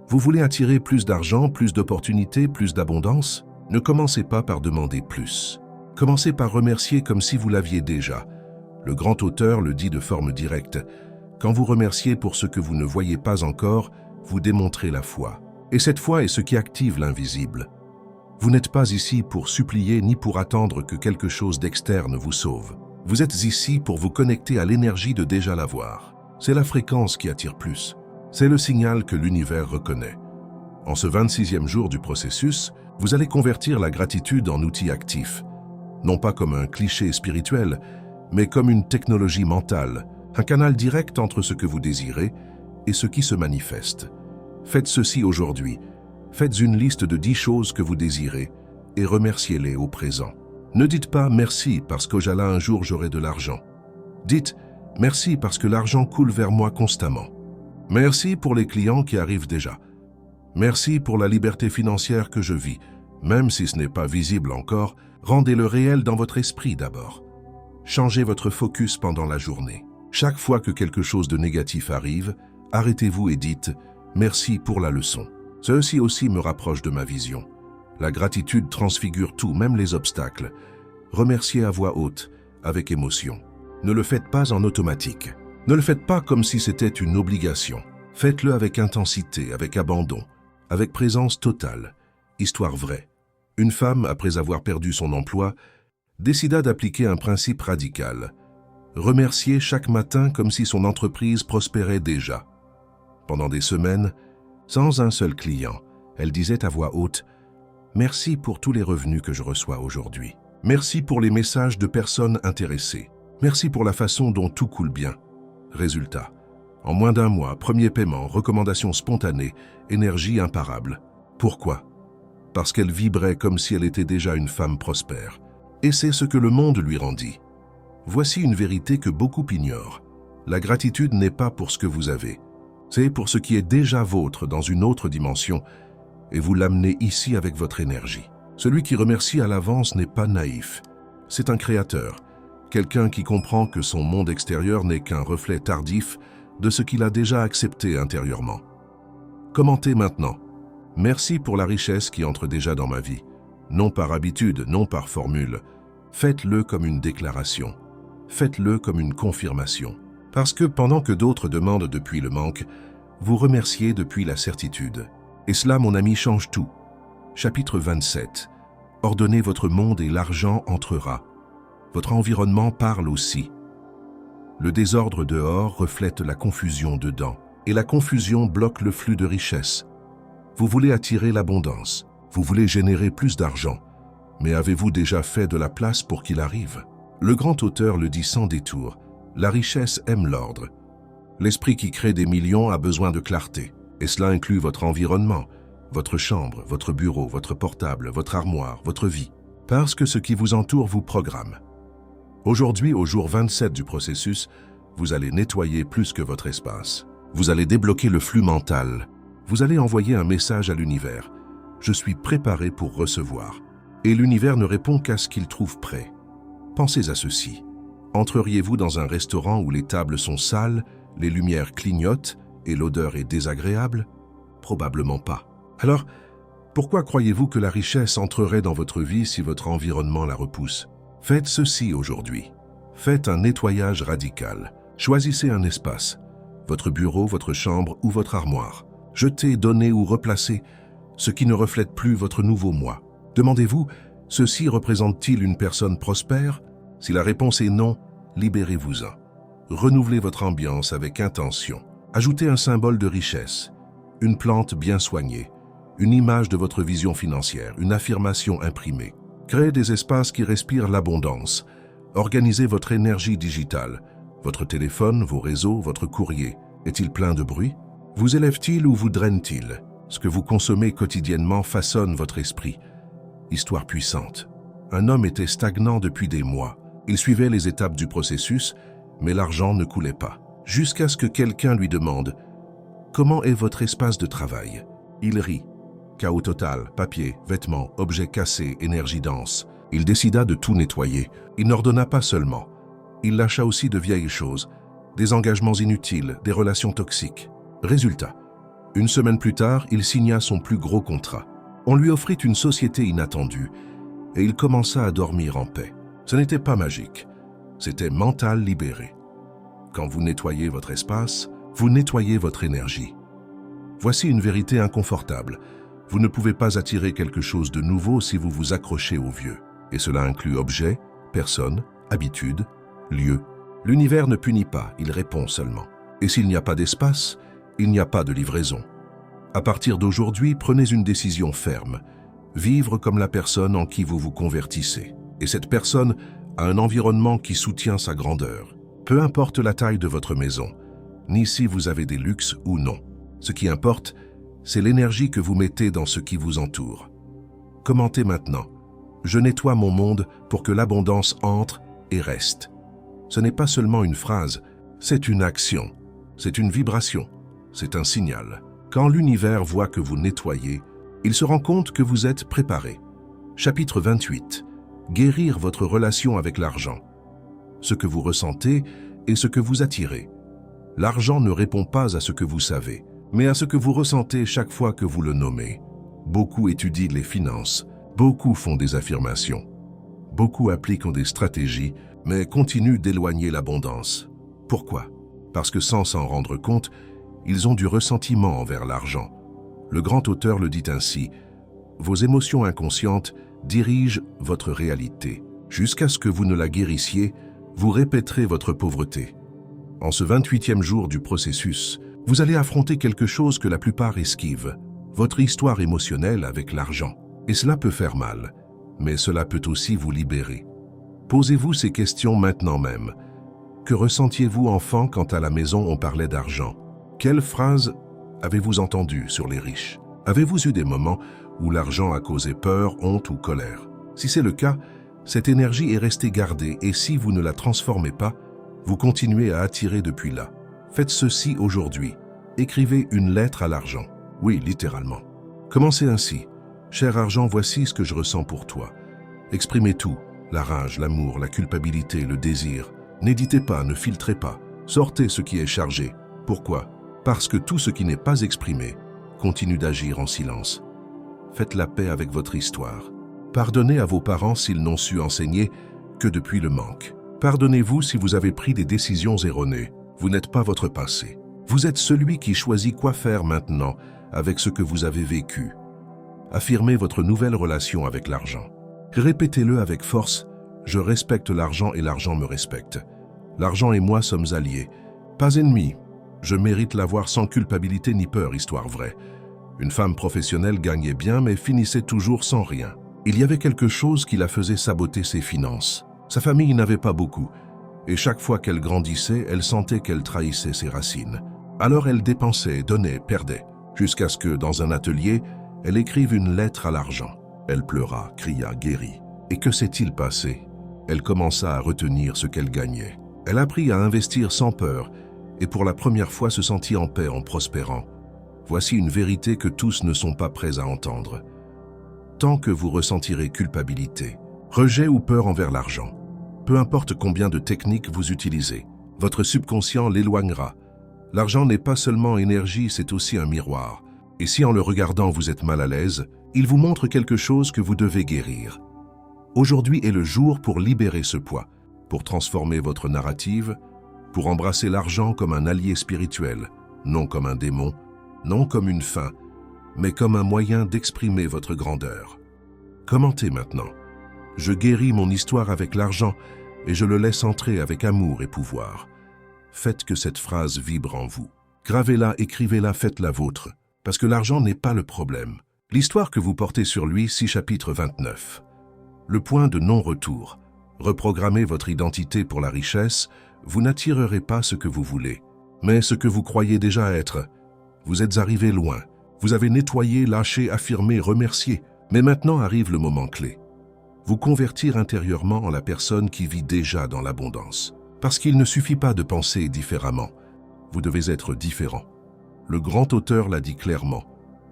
Vous voulez attirer plus d'argent, plus d'opportunités, plus d'abondance? Ne commencez pas par demander plus. Commencez par remercier comme si vous l'aviez déjà. Le grand auteur le dit de forme directe. Quand vous remerciez pour ce que vous ne voyez pas encore, vous démontrez la foi. Et cette foi est ce qui active l'invisible. Vous n'êtes pas ici pour supplier ni pour attendre que quelque chose d'externe vous sauve. Vous êtes ici pour vous connecter à l'énergie de déjà l'avoir. C'est la fréquence qui attire plus. C'est le signal que l'univers reconnaît. En ce 26e jour du processus, vous allez convertir la gratitude en outil actif. Non pas comme un cliché spirituel, mais comme une technologie mentale, un canal direct entre ce que vous désirez et ce qui se manifeste. Faites ceci aujourd'hui. Faites une liste de 10 choses que vous désirez et remerciez-les au présent. Ne dites pas « merci parce qu'au-delà un jour j'aurai de l'argent ». Dites « merci parce que l'argent coule vers moi constamment ». Merci pour les clients qui arrivent déjà. Merci pour la liberté financière que je vis. Même si ce n'est pas visible encore, rendez-le réel dans votre esprit d'abord. Changez votre focus pendant la journée. Chaque fois que quelque chose de négatif arrive, arrêtez-vous et dites « merci pour la leçon ». Ceci aussi me rapproche de ma vision. La gratitude transfigure tout, même les obstacles. Remerciez à voix haute, avec émotion. Ne le faites pas en automatique. Ne le faites pas comme si c'était une obligation. Faites-le avec intensité, avec abandon, avec présence totale. Histoire vraie. Une femme, après avoir perdu son emploi, décida d'appliquer un principe radical. Remercier chaque matin comme si son entreprise prospérait déjà. Pendant des semaines, sans un seul client, elle disait à voix haute « Merci pour tous les revenus que je reçois aujourd'hui. Merci pour les messages de personnes intéressées. Merci pour la façon dont tout coule bien. » Résultat. En moins d'un mois, premier paiement, recommandation spontanée, énergie imparable. Pourquoi? parce qu'elle vibrait comme si elle était déjà une femme prospère. Et c'est ce que le monde lui rendit. Voici une vérité que beaucoup ignorent. La gratitude n'est pas pour ce que vous avez. C'est pour ce qui est déjà vôtre dans une autre dimension, et vous l'amenez ici avec votre énergie. Celui qui remercie à l'avance n'est pas naïf. C'est un créateur, quelqu'un qui comprend que son monde extérieur n'est qu'un reflet tardif de ce qu'il a déjà accepté intérieurement. Commentez maintenant. Merci pour la richesse qui entre déjà dans ma vie. Non par habitude, non par formule. Faites-le comme une déclaration. Faites-le comme une confirmation. Parce que pendant que d'autres demandent depuis le manque, vous remerciez depuis la certitude. Et cela, mon ami, change tout. Chapitre 27. Ordonnez votre monde et l'argent entrera. Votre environnement parle aussi. Le désordre dehors reflète la confusion dedans, et la confusion bloque le flux de richesse. Vous voulez attirer l'abondance, vous voulez générer plus d'argent, mais avez-vous déjà fait de la place pour qu'il arrive? Le grand auteur le dit sans détour, la richesse aime l'ordre. L'esprit qui crée des millions a besoin de clarté, et cela inclut votre environnement, votre chambre, votre bureau, votre portable, votre armoire, votre vie, parce que ce qui vous entoure vous programme. Aujourd'hui, au jour 27 du processus, vous allez nettoyer plus que votre espace. Vous allez débloquer le flux mental. Vous allez envoyer un message à l'univers. Je suis préparé pour recevoir. Et l'univers ne répond qu'à ce qu'il trouve prêt. Pensez à ceci. Entreriez-vous dans un restaurant où les tables sont sales, les lumières clignotent et l'odeur est désagréable? Probablement pas. Alors, pourquoi croyez-vous que la richesse entrerait dans votre vie si votre environnement la repousse? Faites ceci aujourd'hui. Faites un nettoyage radical. Choisissez un espace. Votre bureau, votre chambre ou votre armoire. Jetez, donnez ou replacez ce qui ne reflète plus votre nouveau moi. Demandez-vous, ceci représente-t-il une personne prospère? Si la réponse est non, libérez-vous-en. Renouvelez votre ambiance avec intention. Ajoutez un symbole de richesse, une plante bien soignée, une image de votre vision financière, une affirmation imprimée. Créez des espaces qui respirent l'abondance. Organisez votre énergie digitale. Votre téléphone, vos réseaux, votre courrier. Est-il plein de bruit? Vous élève-t-il ou vous draine-t-il? Ce que vous consommez quotidiennement façonne votre esprit. Histoire puissante. Un homme était stagnant depuis des mois. Il suivait les étapes du processus, mais l'argent ne coulait pas. Jusqu'à ce que quelqu'un lui demande « Comment est votre espace de travail ?» Il rit. Chaos total, papier, vêtements, objets cassés, énergie dense. Il décida de tout nettoyer. Il n'ordonna pas seulement. Il lâcha aussi de vieilles choses, des engagements inutiles, des relations toxiques. Résultat, une semaine plus tard, il signa son plus gros contrat. On lui offrit une société inattendue et il commença à dormir en paix. Ce n'était pas magique, c'était mental libéré. Quand vous nettoyez votre espace, vous nettoyez votre énergie. Voici une vérité inconfortable. Vous ne pouvez pas attirer quelque chose de nouveau si vous vous accrochez au vieux. Et cela inclut objets, personnes, habitudes, lieux. L'univers ne punit pas, il répond seulement. Et s'il n'y a pas d'espace, il n'y a pas de livraison. À partir d'aujourd'hui, prenez une décision ferme. Vivre comme la personne en qui vous vous convertissez. Et cette personne a un environnement qui soutient sa grandeur. Peu importe la taille de votre maison, ni si vous avez des luxes ou non. Ce qui importe, c'est l'énergie que vous mettez dans ce qui vous entoure. Commentez maintenant. Je nettoie mon monde pour que l'abondance entre et reste. Ce n'est pas seulement une phrase, c'est une action, c'est une vibration, c'est un signal. Quand l'univers voit que vous nettoyez, il se rend compte que vous êtes préparé. Chapitre 28. Guérir votre relation avec l'argent. Ce que vous ressentez et ce que vous attirez. L'argent ne répond pas à ce que vous savez, mais à ce que vous ressentez chaque fois que vous le nommez. Beaucoup étudient les finances, beaucoup font des affirmations, beaucoup appliquent des stratégies, mais continuent d'éloigner l'abondance. Pourquoi? Parce que sans s'en rendre compte, ils ont du ressentiment envers l'argent. Le grand auteur le dit ainsi, « Vos émotions inconscientes dirigent votre réalité. Jusqu'à ce que vous ne la guérissiez, vous répéterez votre pauvreté. » En ce 28e jour du processus, vous allez affronter quelque chose que la plupart esquivent, votre histoire émotionnelle avec l'argent. Et cela peut faire mal, mais cela peut aussi vous libérer. Posez-vous ces questions maintenant même. Que ressentiez-vous enfant quand à la maison on parlait d'argent? Quelles phrases avez-vous entendues sur les riches? Avez-vous eu des moments où l'argent a causé peur, honte ou colère. Si c'est le cas, cette énergie est restée gardée et si vous ne la transformez pas, vous continuez à attirer depuis là. Faites ceci aujourd'hui. Écrivez une lettre à l'argent. Oui, littéralement. Commencez ainsi. Cher argent, voici ce que je ressens pour toi. Exprimez tout. La rage, l'amour, la culpabilité, le désir. N'hésitez pas, ne filtrez pas. Sortez ce qui est chargé. Pourquoi? Parce que tout ce qui n'est pas exprimé continue d'agir en silence. Faites la paix avec votre histoire. Pardonnez à vos parents s'ils n'ont su enseigner que depuis le manque. Pardonnez-vous si vous avez pris des décisions erronées. Vous n'êtes pas votre passé. Vous êtes celui qui choisit quoi faire maintenant avec ce que vous avez vécu. Affirmez votre nouvelle relation avec l'argent. Répétez-le avec force. Je respecte l'argent et l'argent me respecte. L'argent et moi sommes alliés. Pas ennemis. Je mérite l'avoir sans culpabilité ni peur, histoire vraie. Une femme professionnelle gagnait bien mais finissait toujours sans rien. Il y avait quelque chose qui la faisait saboter ses finances. Sa famille n'avait pas beaucoup. Et chaque fois qu'elle grandissait, elle sentait qu'elle trahissait ses racines. Alors elle dépensait, donnait, perdait. Jusqu'à ce que, dans un atelier, elle écrive une lettre à l'argent. Elle pleura, cria, guérit. Et que s'est-il passé? Elle commença à retenir ce qu'elle gagnait. Elle apprit à investir sans peur et pour la première fois se sentit en paix en prospérant. Voici une vérité que tous ne sont pas prêts à entendre. Tant que vous ressentirez culpabilité, rejet ou peur envers l'argent, peu importe combien de techniques vous utilisez, votre subconscient l'éloignera. L'argent n'est pas seulement énergie, c'est aussi un miroir. Et si en le regardant vous êtes mal à l'aise, il vous montre quelque chose que vous devez guérir. Aujourd'hui est le jour pour libérer ce poids, pour transformer votre narrative, pour embrasser l'argent comme un allié spirituel, non comme un démon, non comme une fin, mais comme un moyen d'exprimer votre grandeur. Commentez maintenant. Je guéris mon histoire avec l'argent et je le laisse entrer avec amour et pouvoir. Faites que cette phrase vibre en vous. Gravez-la, écrivez-la, faites-la vôtre. Parce que l'argent n'est pas le problème. L'histoire que vous portez sur lui, 6 chapitre 29. Le point de non-retour. Reprogrammez votre identité pour la richesse, vous n'attirerez pas ce que vous voulez, mais ce que vous croyez déjà être. Vous êtes arrivé loin. Vous avez nettoyé, lâché, affirmé, remercié. Mais maintenant arrive le moment clé. Vous convertir intérieurement en la personne qui vit déjà dans l'abondance. Parce qu'il ne suffit pas de penser différemment. Vous devez être différent. Le grand auteur l'a dit clairement.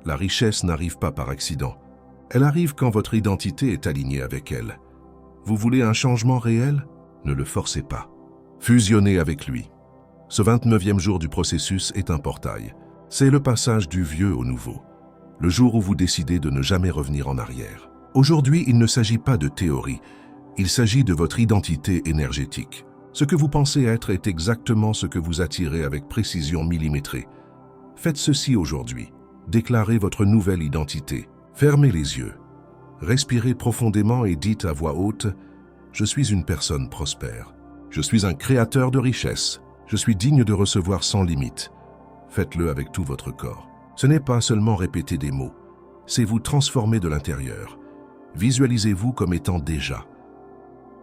La richesse n'arrive pas par accident. Elle arrive quand votre identité est alignée avec elle. Vous voulez un changement réel? Ne le forcez pas. Fusionnez avec lui. Ce 29e jour du processus est un portail. C'est le passage du vieux au nouveau. Le jour où vous décidez de ne jamais revenir en arrière. Aujourd'hui, il ne s'agit pas de théorie. Il s'agit de votre identité énergétique. Ce que vous pensez être est exactement ce que vous attirez avec précision millimétrée. Faites ceci aujourd'hui. Déclarez votre nouvelle identité. Fermez les yeux. Respirez profondément et dites à voix haute « Je suis une personne prospère. Je suis un créateur de richesse. Je suis digne de recevoir sans limite. » Faites-le avec tout votre corps. Ce n'est pas seulement répéter des mots. C'est vous transformer de l'intérieur. Visualisez-vous comme étant déjà.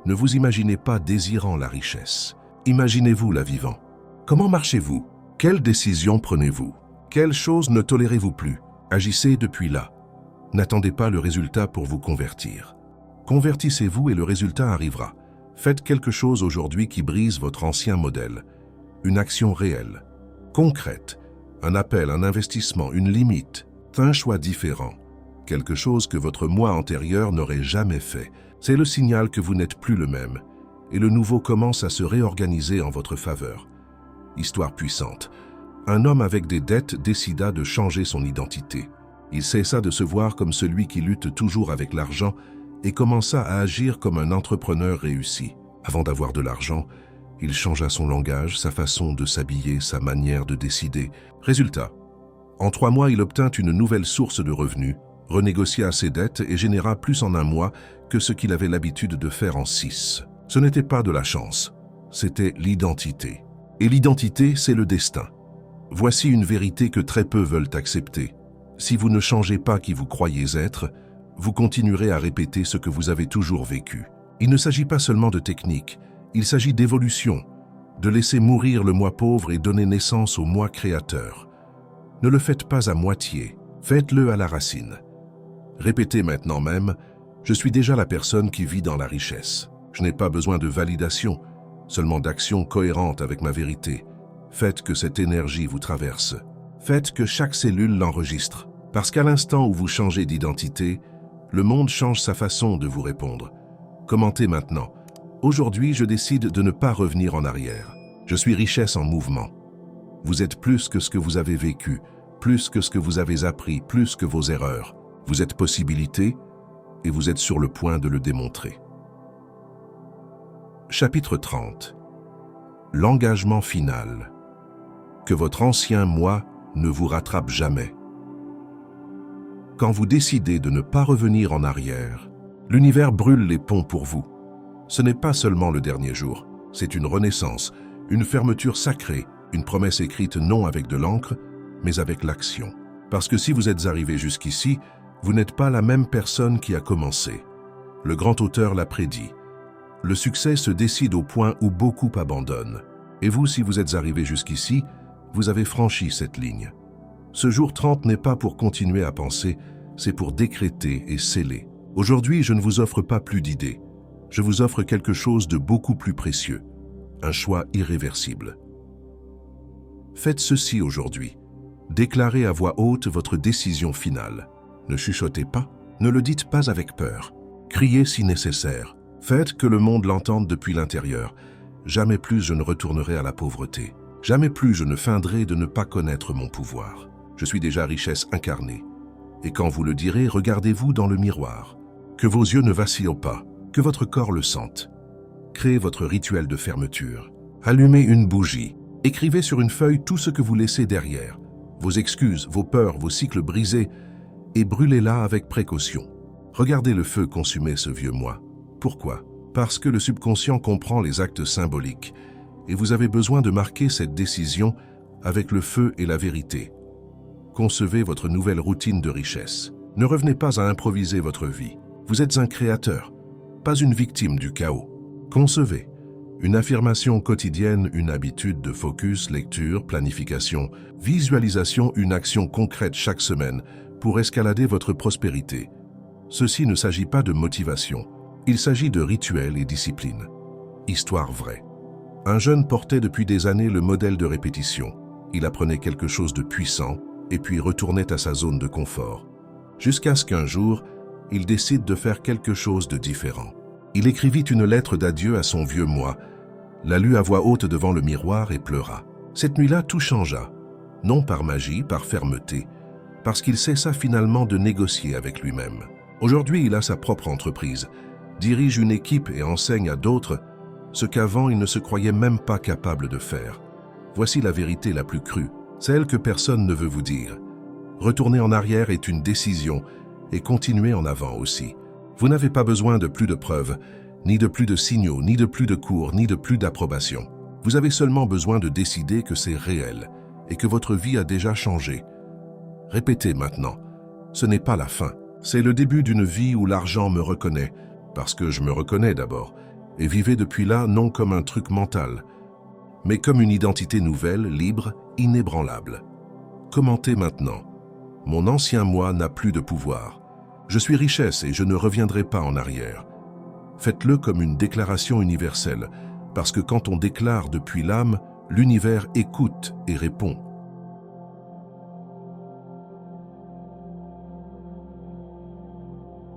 Ne vous imaginez pas désirant la richesse. Imaginez-vous la vivant. Comment marchez-vous? Quelles décisions prenez-vous? Quelles choses ne tolérez-vous plus? Agissez depuis là. N'attendez pas le résultat pour vous convertir. Convertissez-vous et le résultat arrivera. Faites quelque chose aujourd'hui qui brise votre ancien modèle. Une action réelle, concrète, un appel, un investissement, une limite, un choix différent. Quelque chose que votre moi antérieur n'aurait jamais fait. C'est le signal que vous n'êtes plus le même. Et le nouveau commence à se réorganiser en votre faveur. Histoire puissante. Un homme avec des dettes décida de changer son identité. Il cessa de se voir comme celui qui lutte toujours avec l'argent et commença à agir comme un entrepreneur réussi. Avant d'avoir de l'argent, il changea son langage, sa façon de s'habiller, sa manière de décider. Résultat, en 3 mois, il obtint une nouvelle source de revenus, renégocia ses dettes et généra plus en un mois que ce qu'il avait l'habitude de faire en 6. Ce n'était pas de la chance, c'était l'identité. Et l'identité, c'est le destin. Voici une vérité que très peu veulent accepter. Si vous ne changez pas qui vous croyez être, vous continuerez à répéter ce que vous avez toujours vécu. Il ne s'agit pas seulement de technique, il s'agit d'évolution, de laisser mourir le moi pauvre et donner naissance au moi créateur. Ne le faites pas à moitié, faites-le à la racine. Répétez maintenant même, je suis déjà la personne qui vit dans la richesse. Je n'ai pas besoin de validation, seulement d'actions cohérentes avec ma vérité. Faites que cette énergie vous traverse. Faites que chaque cellule l'enregistre. Parce qu'à l'instant où vous changez d'identité, le monde change sa façon de vous répondre. Commentez maintenant. Aujourd'hui, je décide de ne pas revenir en arrière. Je suis richesse en mouvement. Vous êtes plus que ce que vous avez vécu, plus que ce que vous avez appris, plus que vos erreurs. Vous êtes possibilité et vous êtes sur le point de le démontrer. Chapitre 30. L'engagement final. Que votre ancien moi ne vous rattrape jamais. Quand vous décidez de ne pas revenir en arrière, l'univers brûle les ponts pour vous. Ce n'est pas seulement le dernier jour, c'est une renaissance, une fermeture sacrée, une promesse écrite non avec de l'encre, mais avec l'action. Parce que si vous êtes arrivé jusqu'ici, vous n'êtes pas la même personne qui a commencé. Le grand auteur l'a prédit. Le succès se décide au point où beaucoup abandonnent. Et vous, si vous êtes arrivé jusqu'ici, vous avez franchi cette ligne. Ce jour 30 n'est pas pour continuer à penser, c'est pour décréter et sceller. Aujourd'hui, je ne vous offre pas plus d'idées. Je vous offre quelque chose de beaucoup plus précieux. Un choix irréversible. Faites ceci aujourd'hui. Déclarez à voix haute votre décision finale. Ne chuchotez pas, ne le dites pas avec peur. Criez si nécessaire. Faites que le monde l'entende depuis l'intérieur. Jamais plus je ne retournerai à la pauvreté. Jamais plus je ne feindrai de ne pas connaître mon pouvoir. Je suis déjà richesse incarnée. Et quand vous le direz, regardez-vous dans le miroir. Que vos yeux ne vacillent pas, que votre corps le sente. Créez votre rituel de fermeture. Allumez une bougie. Écrivez sur une feuille tout ce que vous laissez derrière. Vos excuses, vos peurs, vos cycles brisés, et brûlez-la avec précaution. Regardez le feu consumer ce vieux moi. Pourquoi? Parce que le subconscient comprend les actes symboliques, et vous avez besoin de marquer cette décision avec le feu et la vérité. Concevez votre nouvelle routine de richesse. Ne revenez pas à improviser votre vie. Vous êtes un créateur, pas une victime du chaos. Concevez une affirmation quotidienne, une habitude de focus, lecture, planification, visualisation, une action concrète chaque semaine pour escalader votre prospérité. Ceci ne s'agit pas de motivation, il s'agit de rituel et discipline. Histoire vraie. Un jeune portait depuis des années le modèle de répétition. Il apprenait quelque chose de puissant et puis retournait à sa zone de confort. Jusqu'à ce qu'un jour, il décide de faire quelque chose de différent. Il écrivit une lettre d'adieu à son vieux moi, la lut à voix haute devant le miroir et pleura. Cette nuit-là, tout changea. Non par magie, par fermeté, parce qu'il cessa finalement de négocier avec lui-même. Aujourd'hui, il a sa propre entreprise, dirige une équipe et enseigne à d'autres ce qu'avant il ne se croyait même pas capable de faire. Voici la vérité la plus crue, celle que personne ne veut vous dire. Retourner en arrière est une décision et continuer en avant aussi. Vous n'avez pas besoin de plus de preuves, ni de plus de signaux, ni de plus de cours, ni de plus d'approbation. Vous avez seulement besoin de décider que c'est réel et que votre vie a déjà changé. Répétez maintenant, ce n'est pas la fin. C'est le début d'une vie où l'argent me reconnaît, parce que je me reconnais d'abord, et vivez depuis là non comme un truc mental, mais comme une identité nouvelle, libre, inébranlable. Commentez maintenant. Mon ancien moi n'a plus de pouvoir. Je suis richesse et je ne reviendrai pas en arrière. Faites-le comme une déclaration universelle, parce que quand on déclare depuis l'âme, l'univers écoute et répond.